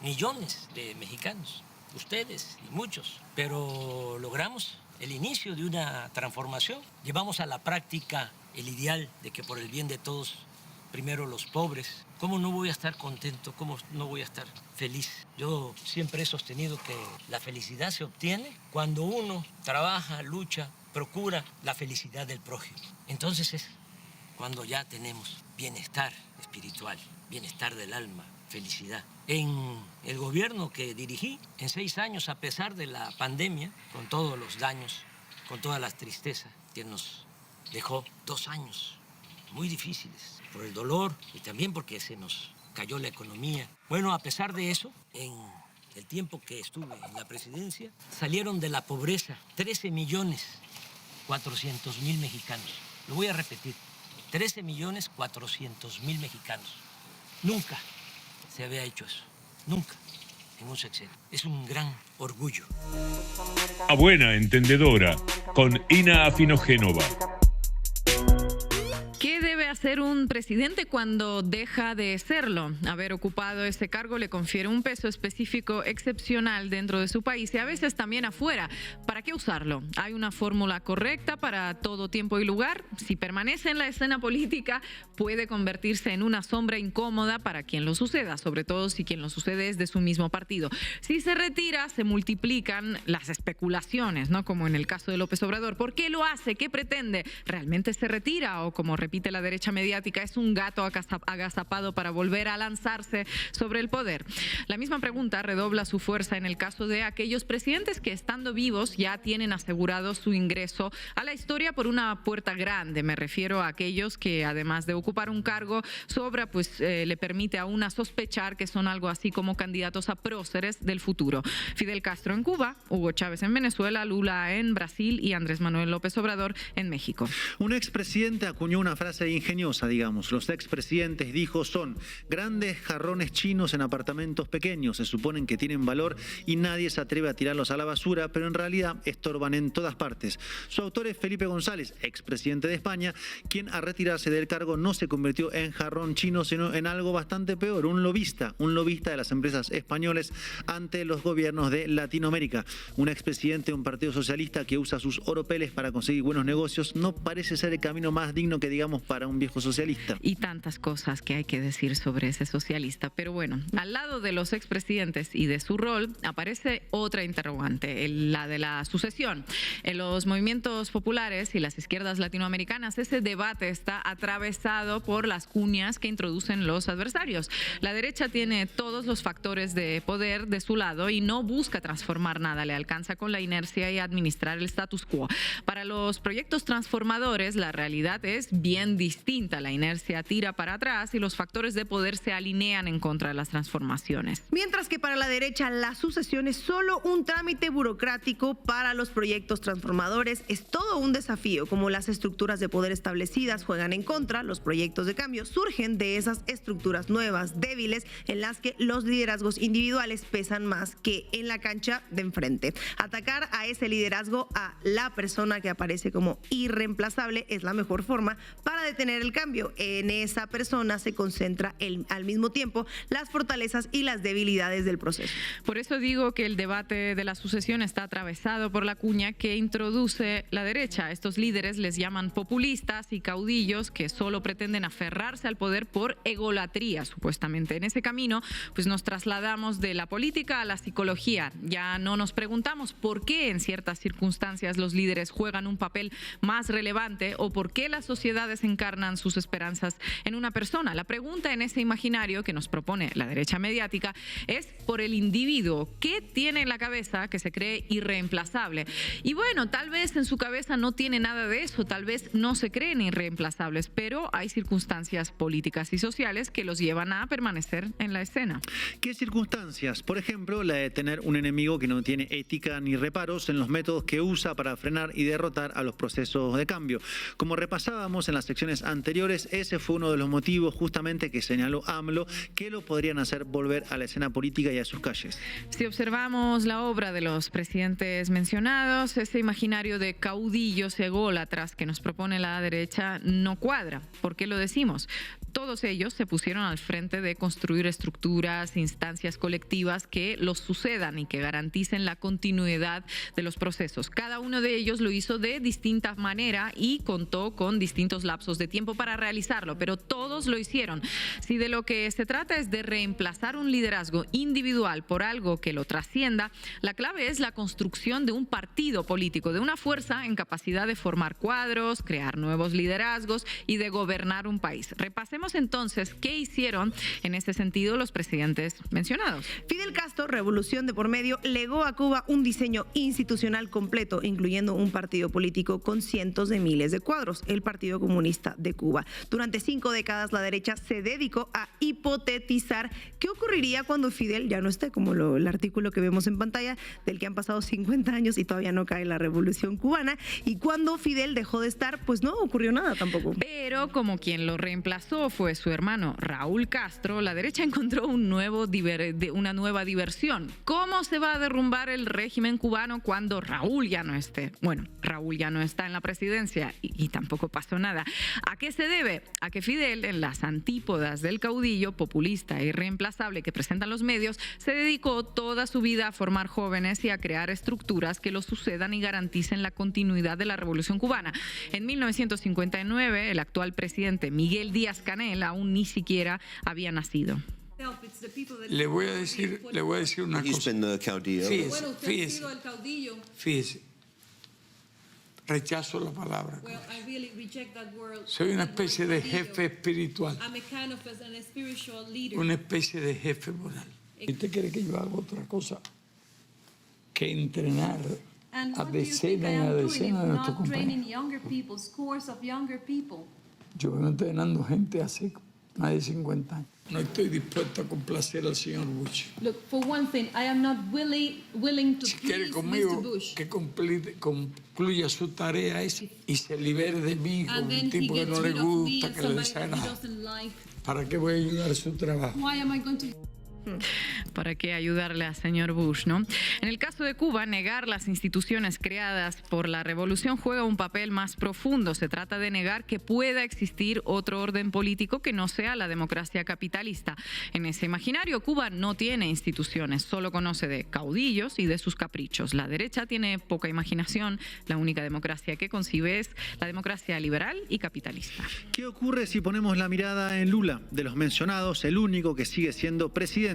Speaker 1: millones de mexicanos, ustedes y muchos, pero logramos el inicio de una transformación. Llevamos a la práctica el ideal de que por el bien de todos, primero los pobres. ¿Cómo no voy a estar contento? ¿Cómo no voy a estar feliz? Yo siempre he sostenido que la felicidad se obtiene cuando uno trabaja, lucha, procura la felicidad del prójimo. Entonces es cuando ya tenemos bienestar espiritual, bienestar del alma, felicidad. En el gobierno que dirigí, en 6 años, a pesar de la pandemia, con todos los daños, con toda la tristeza que nos dejó 2 años muy difíciles, por el dolor y también porque se nos cayó la economía. Bueno, a pesar de eso, en el tiempo que estuve en la presidencia, salieron de la pobreza 13.400.000 mexicanos. Lo voy a repetir, 13.400.000 mexicanos. Nunca se había hecho eso, nunca, en un sexenio. Es un gran orgullo.
Speaker 3: A buena entendedora, con Ina Afinogénova.
Speaker 2: ¿Qué debe hacer un presidente cuando deja de serlo? Haber ocupado ese cargo le confiere un peso específico excepcional dentro de su país y a veces también afuera. ¿Para qué usarlo? ¿Hay una fórmula correcta para todo tiempo y lugar? Si permanece en la escena política, puede convertirse en una sombra incómoda para quien lo suceda, sobre todo si quien lo sucede es de su mismo partido. Si se retira, se multiplican las especulaciones, ¿no? Como en el caso de López Obrador. ¿Por qué lo hace? ¿Qué pretende? ¿Realmente se retira? O como repite la derecha mediática, es un gato agazapado para volver a lanzarse sobre el poder. La misma pregunta redobla su fuerza en el caso de aquellos presidentes que, estando vivos, ya tienen asegurado su ingreso a la historia por una puerta grande. Me refiero a aquellos que, además de ocupar un cargo, su obra le permite a una sospechar que son algo así como candidatos a próceres del futuro. Fidel Castro en Cuba, Hugo Chávez en Venezuela, Lula en Brasil y Andrés Manuel López Obrador en México.
Speaker 4: Un expresidente acuñó una frase ingeniosa, digamos. Los expresidentes, dijo, son grandes jarrones chinos en apartamentos pequeños. Se suponen que tienen valor y nadie se atreve a tirarlos a la basura, pero en realidad estorban en todas partes. Su autor es Felipe González, expresidente de España, quien al retirarse del cargo no se convirtió en jarrón chino, sino en algo bastante peor, un lobista de las empresas españolas ante los gobiernos de Latinoamérica. Un expresidente de un partido socialista que usa sus oropeles para conseguir buenos negocios no parece ser el camino más digno que digamos para un viejo socialista.
Speaker 2: Y tantas cosas que hay que decir sobre ese socialista. Pero bueno, al lado de los expresidentes y de su rol aparece otra interrogante, la de la sucesión. En los movimientos populares y las izquierdas latinoamericanas, ese debate está atravesado por las cuñas que introducen los adversarios. La derecha tiene todos los factores de poder de su lado y no busca transformar nada, le alcanza con la inercia y administrar el status quo. Para los proyectos transformadores, la realidad es bien distinta. La inercia tira para atrás y los factores de poder se alinean en contra de las transformaciones.
Speaker 5: Mientras que para la derecha la sucesión es solo un trámite burocrático, para los proyectos transformadores es todo un desafío. Como las estructuras de poder establecidas juegan en contra, los proyectos de cambio surgen de esas estructuras nuevas, débiles, en las que los liderazgos individuales pesan más que en la cancha de enfrente. Atacar a ese liderazgo, a la persona que aparece como irreemplazable, es la mejor forma para detener el cambio. En esa persona se concentra al mismo tiempo las fortalezas y las debilidades del proceso.
Speaker 2: Por eso digo que el debate de la sucesión está atravesado por la cuña que introduce la derecha. A estos líderes les llaman populistas y caudillos que solo pretenden aferrarse al poder por egolatría, supuestamente. En ese camino, pues nos trasladamos de la política a la psicología. Ya no nos preguntamos por qué en ciertas circunstancias los líderes juegan un papel más relevante o por qué las sociedades encarnan sus esperanzas en una persona. La pregunta en ese imaginario que nos propone la derecha mediática es por el individuo. ¿Qué tiene en la cabeza que se cree irreemplazable? Y bueno, tal vez en su cabeza no tiene nada de eso, tal vez no se creen irreemplazables, pero hay circunstancias políticas y sociales que los llevan a permanecer en la escena.
Speaker 4: ¿Qué circunstancias? Por ejemplo, la de tener un enemigo que no tiene ética ni reparos en los métodos que usa para frenar y derrotar a los procesos de cambio. Como repasábamos en las secciones anteriores, ese fue uno de los motivos justamente que señaló AMLO que lo podrían hacer volver a la escena política y a sus calles.
Speaker 2: Si observamos la obra de los presidentes mencionados, ese imaginario de caudillos ególatras que nos propone la derecha no cuadra. ¿Por qué lo decimos? Todos ellos se pusieron al frente de construir estructuras, instancias colectivas que los sucedan y que garanticen la continuidad de los procesos. Cada uno de ellos lo hizo de distinta manera y contó con distintos lapsos de tiempo para realizarlo, pero todos lo hicieron. Si de lo que se trata es de reemplazar un liderazgo individual por algo que lo trascienda, la clave es la construcción de un partido político, de una fuerza en capacidad de formar cuadros, crear nuevos liderazgos y de gobernar un país. Repasemos entonces qué hicieron en ese sentido los presidentes mencionados.
Speaker 5: Fidel Castro, revolución de por medio, legó a Cuba un diseño institucional completo, incluyendo un partido político con cientos de miles de cuadros, el Partido Comunista de Cuba. Durante 5 décadas la derecha se dedicó a hipotetizar qué ocurriría cuando Fidel ya no esté, como el artículo que vemos en pantalla, del que han pasado 50 años y todavía no cae la revolución cubana, y cuando Fidel dejó de estar, pues no ocurrió nada tampoco.
Speaker 2: Pero como quien lo reemplazó fue su hermano Raúl Castro, la derecha encontró una nueva diversión. ¿Cómo se va a derrumbar el régimen cubano cuando Raúl ya no esté? Bueno, Raúl ya no está en la presidencia y tampoco pasó nada. ¿A qué se debe? A que Fidel, en las antípodas del caudillo populista e irreemplazable que presentan los medios, se dedicó toda su vida a formar jóvenes y a crear estructuras que los sucedan y garanticen la continuidad de la revolución cubana. En 1959, el actual presidente Miguel Díaz-Canel aún ni siquiera había nacido.
Speaker 15: Le voy a decir una cosa. Fíjese. Rechazo la palabra. Soy una especie de jefe espiritual. Una especie de jefe moral. ¿Y usted quiere que yo haga otra cosa que entrenar a decenas y a decenas de nuestros compañeros? Yo vengo entrenando gente hace más de 50 años. No estoy dispuesto a complacer al señor Bush.
Speaker 16: Look, for one thing, I am not willing to
Speaker 15: si quiere
Speaker 16: please
Speaker 15: conmigo,
Speaker 16: Mr. Bush.
Speaker 15: que concluya su tarea esa y se libere de mí como un tipo que no le gusta, que le desagrada. ¿Para qué voy a ayudar a su trabajo?
Speaker 16: Why am I going to...
Speaker 2: ¿Para qué ayudarle al señor Bush, no? En el caso de Cuba, negar las instituciones creadas por la revolución juega un papel más profundo. Se trata de negar que pueda existir otro orden político que no sea la democracia capitalista. En ese imaginario, Cuba no tiene instituciones, solo conoce de caudillos y de sus caprichos. La derecha tiene poca imaginación. La única democracia que concibe es la democracia liberal y capitalista.
Speaker 4: ¿Qué ocurre si ponemos la mirada en Lula? De los mencionados, el único que sigue siendo presidente.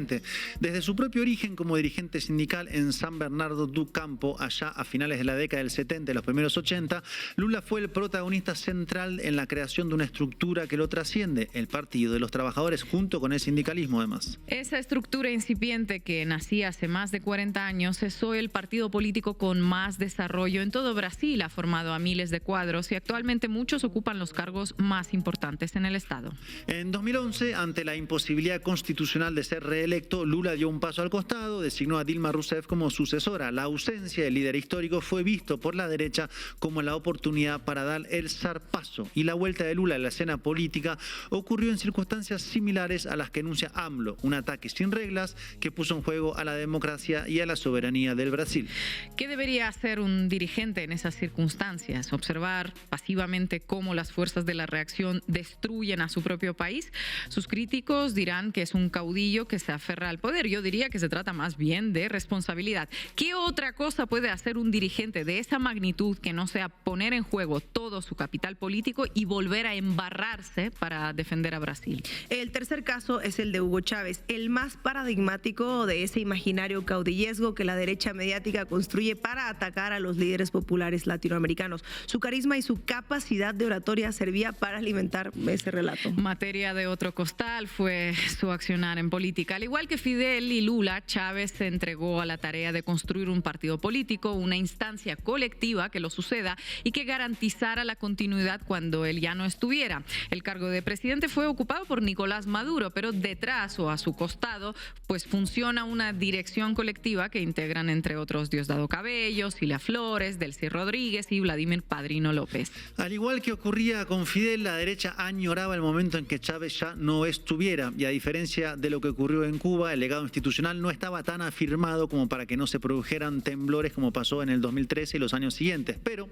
Speaker 4: Desde su propio origen como dirigente sindical en San Bernardo do Campo, allá a finales de la década del 70 y los primeros 80, Lula fue el protagonista central en la creación de una estructura que lo trasciende, el Partido de los Trabajadores, junto con el sindicalismo además.
Speaker 2: Esa estructura incipiente que nacía hace más de 40 años es hoy el partido político con más desarrollo en todo Brasil, ha formado a miles de cuadros y actualmente muchos ocupan los cargos más importantes en el Estado.
Speaker 4: En 2011, ante la imposibilidad constitucional de ser reelecto, Lula dio un paso al costado, designó a Dilma Rousseff como sucesora. La ausencia del líder histórico fue visto por la derecha como la oportunidad para dar el zarpazo, y la vuelta de Lula a la escena política ocurrió en circunstancias similares a las que enuncia AMLO, un ataque sin reglas que puso en juego a la democracia y a la soberanía del Brasil.
Speaker 2: ¿Qué debería hacer un dirigente en esas circunstancias? ¿Observar pasivamente cómo las fuerzas de la reacción destruyen a su propio país? Sus críticos dirán que es un caudillo que se aferra al poder. Yo diría que se trata más bien de responsabilidad. ¿Qué otra cosa puede hacer un dirigente de esa magnitud que no sea poner en juego todo su capital político y volver a embarrarse para defender a Brasil?
Speaker 5: El tercer caso es el de Hugo Chávez, el más paradigmático de ese imaginario caudillesco que la derecha mediática construye para atacar a los líderes populares latinoamericanos. Su carisma y su capacidad de oratoria servía para alimentar ese relato.
Speaker 2: Materia de otro costal fue su accionar en política. Al igual que Fidel y Lula, Chávez se entregó a la tarea de construir un partido político, una instancia colectiva que lo suceda y que garantizara la continuidad cuando él ya no estuviera. El cargo de presidente fue ocupado por Nicolás Maduro, pero detrás o a su costado pues funciona una dirección colectiva que integran entre otros Diosdado Cabello, Cilia Flores, Delcy Rodríguez y Vladimir Padrino López.
Speaker 4: Al igual que ocurría con Fidel, la derecha añoraba el momento en que Chávez ya no estuviera, y a diferencia de lo que ocurrió en Cuba, el legado institucional no estaba tan afirmado como para que no se produjeran temblores como pasó en el 2013 y los años siguientes. Pero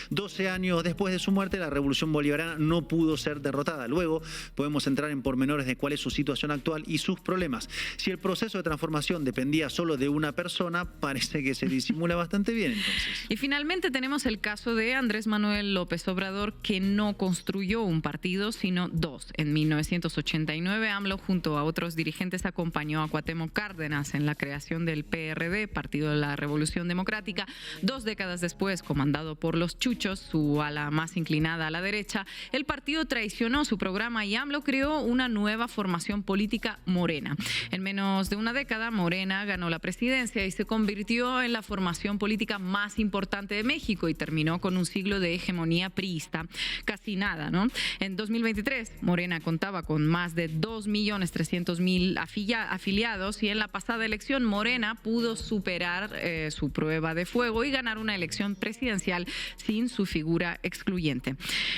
Speaker 4: 12 años después de su muerte, la revolución bolivariana no pudo ser derrotada. Luego podemos entrar en pormenores de cuál es su situación actual y sus problemas. Si el proceso de transformación dependía solo de una persona, parece que se disimula bastante bien entonces.
Speaker 2: Y finalmente tenemos el caso de Andrés Manuel López Obrador, que no construyó un partido, sino dos. En 1989, AMLO, junto a otros dirigentes, acompañó a Cuauhtémoc Cárdenas en la creación del PRD, Partido de la Revolución Democrática. 2 décadas después, comandado por los Chuchos, su ala más inclinada a la derecha, el partido traicionó su programa y AMLO creó una nueva formación política, Morena. En menos de una década, Morena ganó la presidencia y se convirtió en la formación política más importante de México y terminó con un siglo de hegemonía priista. Casi nada, ¿no? En 2023, Morena contaba con más de 2.300.000 afiliados y en la pasada elección Morena pudo superar su prueba de fuego y ganar una elección presidencial sin su figura excluyente.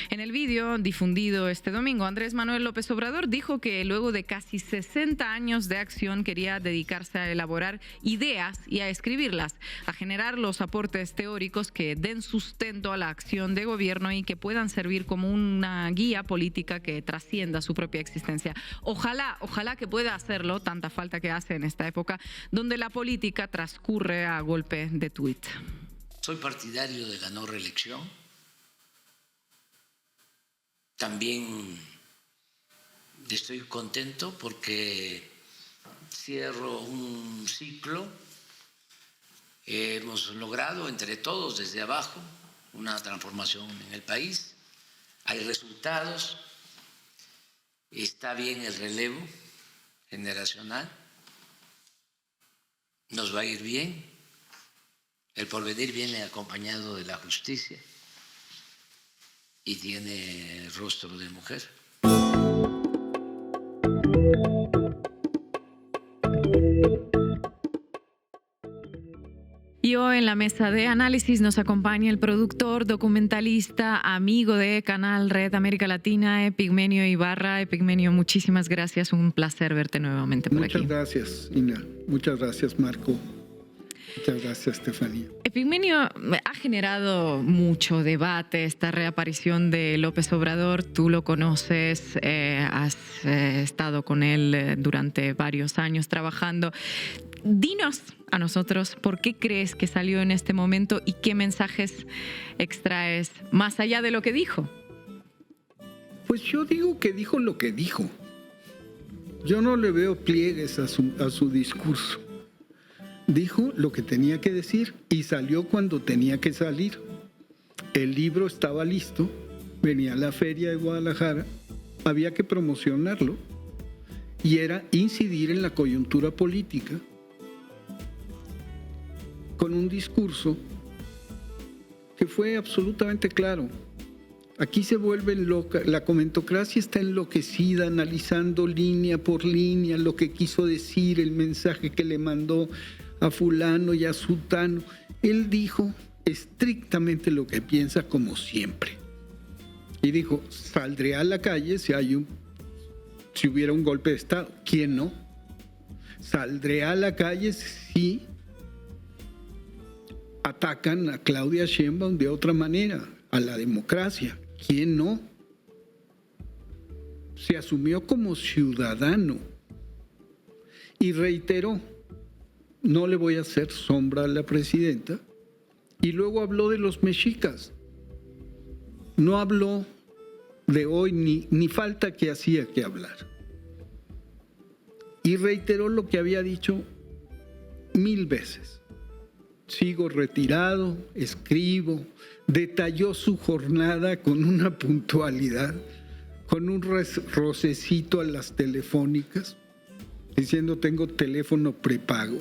Speaker 2: En el vídeo difundido este domingo, Andrés Manuel López Obrador dijo que luego de casi 60 años de acción quería dedicarse a elaborar ideas y a escribirlas, a generar los aportes teóricos que den sustento a la acción de gobierno y que puedan servir como una guía política que trascienda su propia existencia. Ojalá que pueda hacerlo, tanta falta que hace en esta época donde la política transcurre a golpe de tuit.
Speaker 1: Soy partidario de la no reelección. También estoy contento porque cierro un ciclo. Hemos logrado entre todos desde abajo una transformación en el país. Hay resultados. Está bien el relevo generacional. Nos va a ir bien. El porvenir viene acompañado de la justicia y tiene rostro de mujer.
Speaker 2: Y hoy en la mesa de análisis nos acompaña el productor, documentalista, amigo de Canal Red América Latina, Epigmenio Ibarra. Epigmenio, muchísimas gracias. Un placer verte nuevamente por aquí.
Speaker 17: Muchas gracias, Ina. Muchas gracias, Marco. Muchas gracias, Estefanía.
Speaker 2: Epigmenio, ha generado mucho debate esta reaparición de López Obrador. Tú lo conoces, has estado con él durante varios años trabajando. Dinos a nosotros por qué crees que salió en este momento y qué mensajes extraes más allá de lo que dijo.
Speaker 17: Pues yo digo que dijo lo que dijo. Yo no le veo pliegues a su discurso. Dijo lo que tenía que decir y salió cuando tenía que salir. El libro estaba listo, venía a la feria de Guadalajara, había que promocionarlo y era incidir en la coyuntura política con un discurso que fue absolutamente claro. Aquí se vuelve loca, la comentocracia está enloquecida, analizando línea por línea lo que quiso decir, el mensaje que le mandó a fulano y a sutano. Él dijo estrictamente lo que piensa, como siempre. Y dijo, saldré a la calle si hubiera un golpe de Estado. ¿Quién no? Saldré a la calle si atacan a Claudia Sheinbaum de otra manera, a la democracia. ¿Quién no? Se asumió como ciudadano Y reiteró, no le voy a hacer sombra a la presidenta. Y luego habló de los mexicas. No habló de hoy ni falta que hacía que hablar. Y reiteró lo que había dicho 1000 veces. Sigo retirado, escribo, detalló su jornada con una puntualidad, con un rocecito a las telefónicas, diciendo tengo teléfono prepago.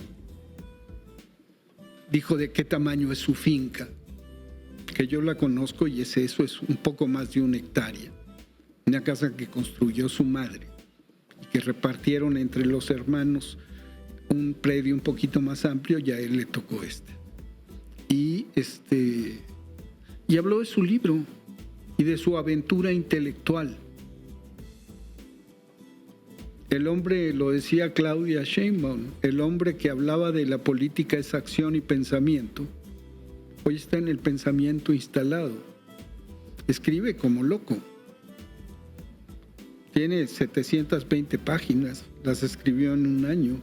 Speaker 17: Dijo de qué tamaño es su finca, que yo la conozco y es un poco más de 1 hectárea. Una casa que construyó su madre y que repartieron entre los hermanos un predio un poquito más amplio y a él le tocó y habló de su libro y de su aventura intelectual. El hombre, lo decía Claudia Sheinbaum, el hombre que hablaba de la política es acción y pensamiento, hoy está en el pensamiento instalado. Escribe como loco. Tiene 720 páginas, las escribió en 1 año.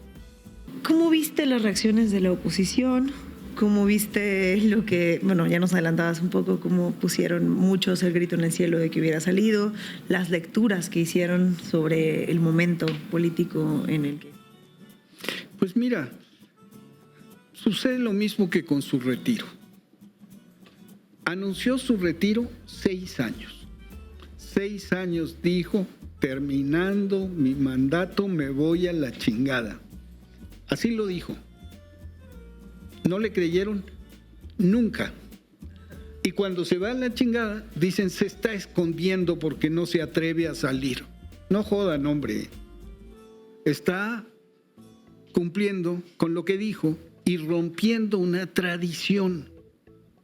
Speaker 5: ¿Cómo viste las reacciones de la oposición? ¿Cómo viste lo que, bueno, ya nos adelantabas un poco, cómo pusieron muchos el grito en el cielo de que hubiera salido, las lecturas que hicieron sobre el momento político en el que...
Speaker 17: Pues mira, sucede lo mismo que con su retiro. Anunció su retiro 6 años. 6 años dijo, terminando mi mandato me voy a la chingada. Así lo dijo. No le creyeron nunca. Y cuando se va a la chingada, dicen se está escondiendo porque no se atreve a salir. No jodan, hombre. Está cumpliendo con lo que dijo y rompiendo una tradición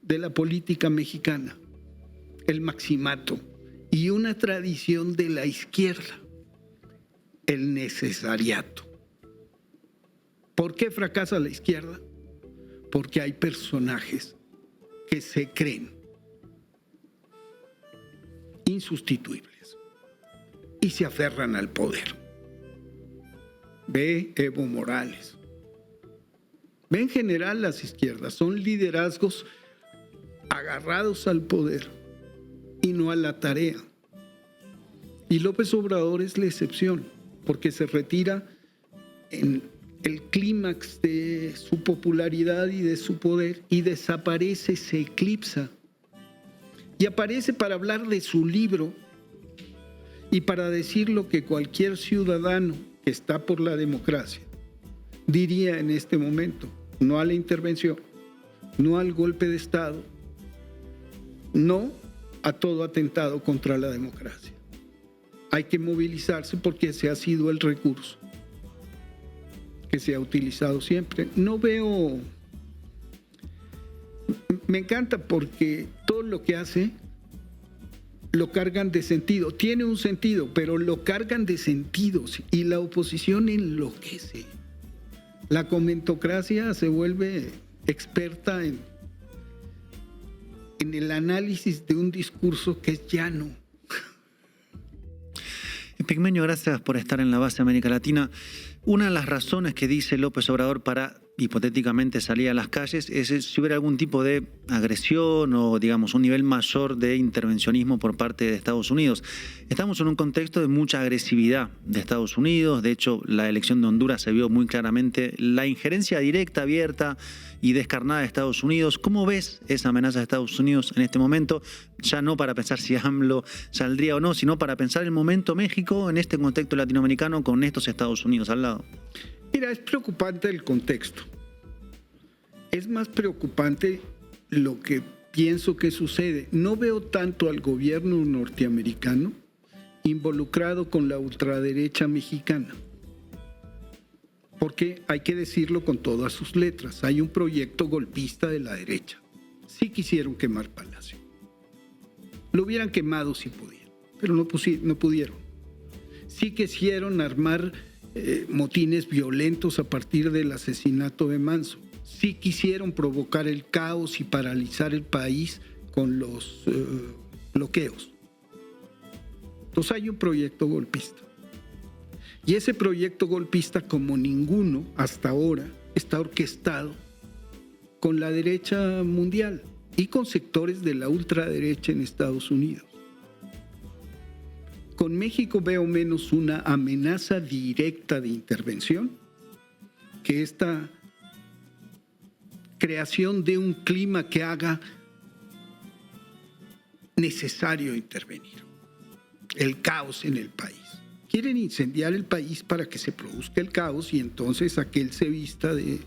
Speaker 17: de la política mexicana, el maximato, y una tradición de la izquierda, el necesariato. ¿Por qué fracasa la izquierda? Porque hay personajes que se creen insustituibles y se aferran al poder. Ve Evo Morales. Ve en general las izquierdas, son liderazgos agarrados al poder y no a la tarea. Y López Obrador es la excepción, porque se retira en el clímax de su popularidad y de su poder y desaparece, se eclipsa. Y aparece para hablar de su libro y para decir lo que cualquier ciudadano que está por la democracia diría en este momento: no a la intervención, no al golpe de Estado, no a todo atentado contra la democracia. Hay que movilizarse porque ese ha sido el recurso que se ha utilizado siempre. No veo... Me encanta porque todo lo que hace lo cargan de sentido. Tiene un sentido, pero lo cargan de sentidos y la oposición enloquece. La comentocracia se vuelve experta en el análisis de un discurso que es llano.
Speaker 4: Pigmeño, gracias por estar en la base América Latina. Una de las razones que dice López Obrador para hipotéticamente salir a las calles es si hubiera algún tipo de agresión o, digamos, un nivel mayor de intervencionismo por parte de Estados Unidos. Estamos en un contexto de mucha agresividad de Estados Unidos. De hecho, la elección de Honduras se vio muy claramente la injerencia directa, abierta y descarnada de Estados Unidos. ¿Cómo ves esa amenaza de Estados Unidos en este momento? Ya no para pensar si AMLO saldría o no, sino para pensar el momento México en este contexto latinoamericano con estos Estados Unidos al lado.
Speaker 17: Mira, es preocupante el contexto. Es más preocupante lo que pienso que sucede. No veo tanto al gobierno norteamericano involucrado con la ultraderecha mexicana. Porque hay que decirlo con todas sus letras. Hay un proyecto golpista de la derecha. Sí quisieron quemar Palacio. Lo hubieran quemado si pudieran, pero no pudieron. Sí quisieron armar motines violentos a partir del asesinato de Manso. Sí quisieron provocar el caos y paralizar el país con los bloqueos. Entonces hay un proyecto golpista. Y ese proyecto golpista, como ninguno hasta ahora, está orquestado con la derecha mundial y con sectores de la ultraderecha en Estados Unidos. Con México veo menos una amenaza directa de intervención que esta creación de un clima que haga necesario intervenir. El caos en el país. Quieren incendiar el país para que se produzca el caos y entonces aquel se vista de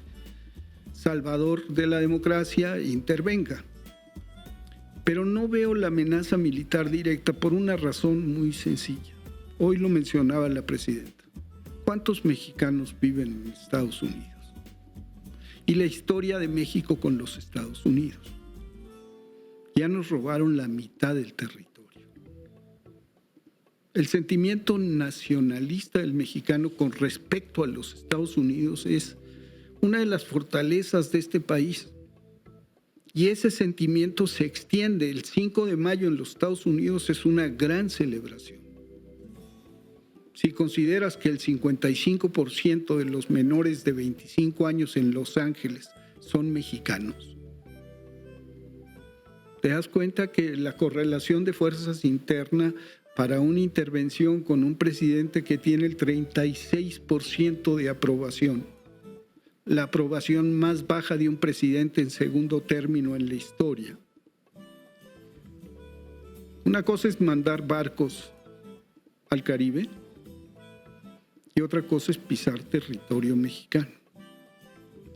Speaker 17: salvador de la democracia e intervenga. Pero no veo la amenaza militar directa por una razón muy sencilla. Hoy lo mencionaba la presidenta. ¿Cuántos mexicanos viven en Estados Unidos? Y la historia de México con los Estados Unidos. Ya nos robaron la mitad del territorio. El sentimiento nacionalista del mexicano con respecto a los Estados Unidos es una de las fortalezas de este país. Y ese sentimiento se extiende. El 5 de mayo en los Estados Unidos es una gran celebración. Si consideras que el 55% de los menores de 25 años en Los Ángeles son mexicanos, te das cuenta que la correlación de fuerzas interna para una intervención con un presidente que tiene el 36% de aprobación, la aprobación más baja de un presidente en segundo término en la historia. Una cosa es mandar barcos al Caribe y otra cosa es pisar territorio mexicano.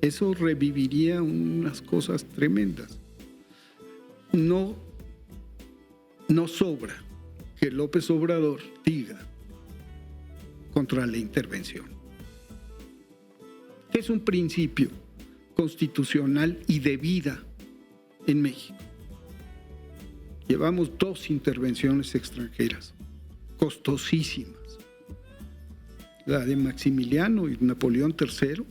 Speaker 17: Eso reviviría unas cosas tremendas. No sobra que López Obrador diga contra la intervención. Es un principio constitucional y de vida en México. Llevamos 2 intervenciones extranjeras, costosísimas. La de Maximiliano y Napoleón III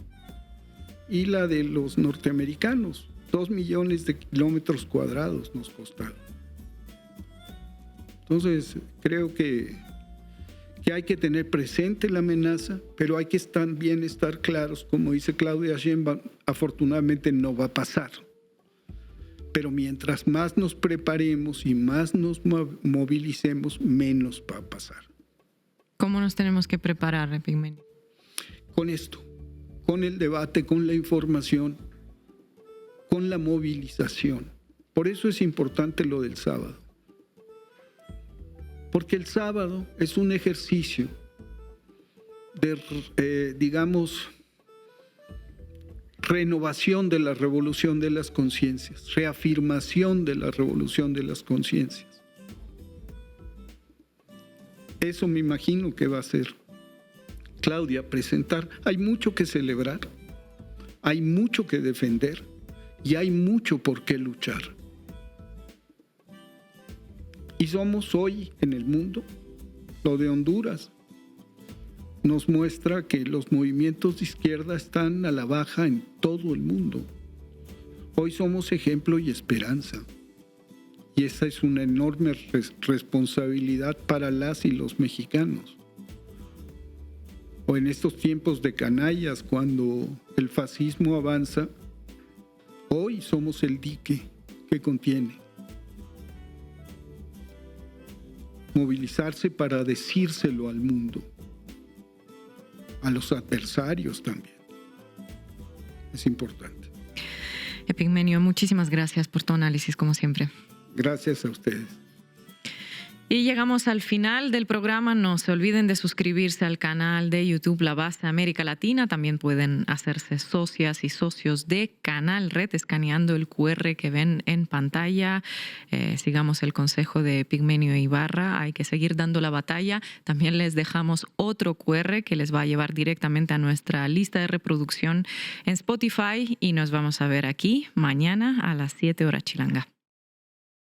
Speaker 17: y la de los norteamericanos. 2 millones de kilómetros cuadrados nos costaron. Entonces, creo que hay que tener presente la amenaza, pero hay que también estar claros, como dice Claudia Sheinbaum, afortunadamente no va a pasar. Pero mientras más nos preparemos y más nos movilicemos, menos va a pasar.
Speaker 2: ¿Cómo nos tenemos que preparar, Epigmenio?
Speaker 17: Con esto, con el debate, con la información, con la movilización. Por eso es importante lo del sábado. Porque el sábado es un ejercicio de, digamos, renovación de la revolución de las conciencias, reafirmación de la revolución de las conciencias. Eso me imagino que va a ser Claudia presentar. Hay mucho que celebrar, hay mucho que defender y hay mucho por qué luchar. Y somos hoy en el mundo, lo de Honduras nos muestra que los movimientos de izquierda están a la baja en todo el mundo. Hoy somos ejemplo y esperanza. Y esa es una enorme responsabilidad para las y los mexicanos. O en estos tiempos de canallas, cuando el fascismo avanza, hoy somos el dique que contiene. Movilizarse para decírselo al mundo, a los adversarios también. Es importante.
Speaker 2: Epigmenio, muchísimas gracias por tu análisis, como siempre.
Speaker 17: Gracias a ustedes.
Speaker 2: Y llegamos al final del programa. No se olviden de suscribirse al canal de YouTube La Base América Latina. También pueden hacerse socias y socios de Canal Red escaneando el QR que ven en pantalla. Sigamos el consejo de Epigmenio Ibarra. Hay que seguir dando la batalla. También les dejamos otro QR que les va a llevar directamente a nuestra lista de reproducción en Spotify. Y nos vamos a ver aquí mañana a las 7 horas chilanga.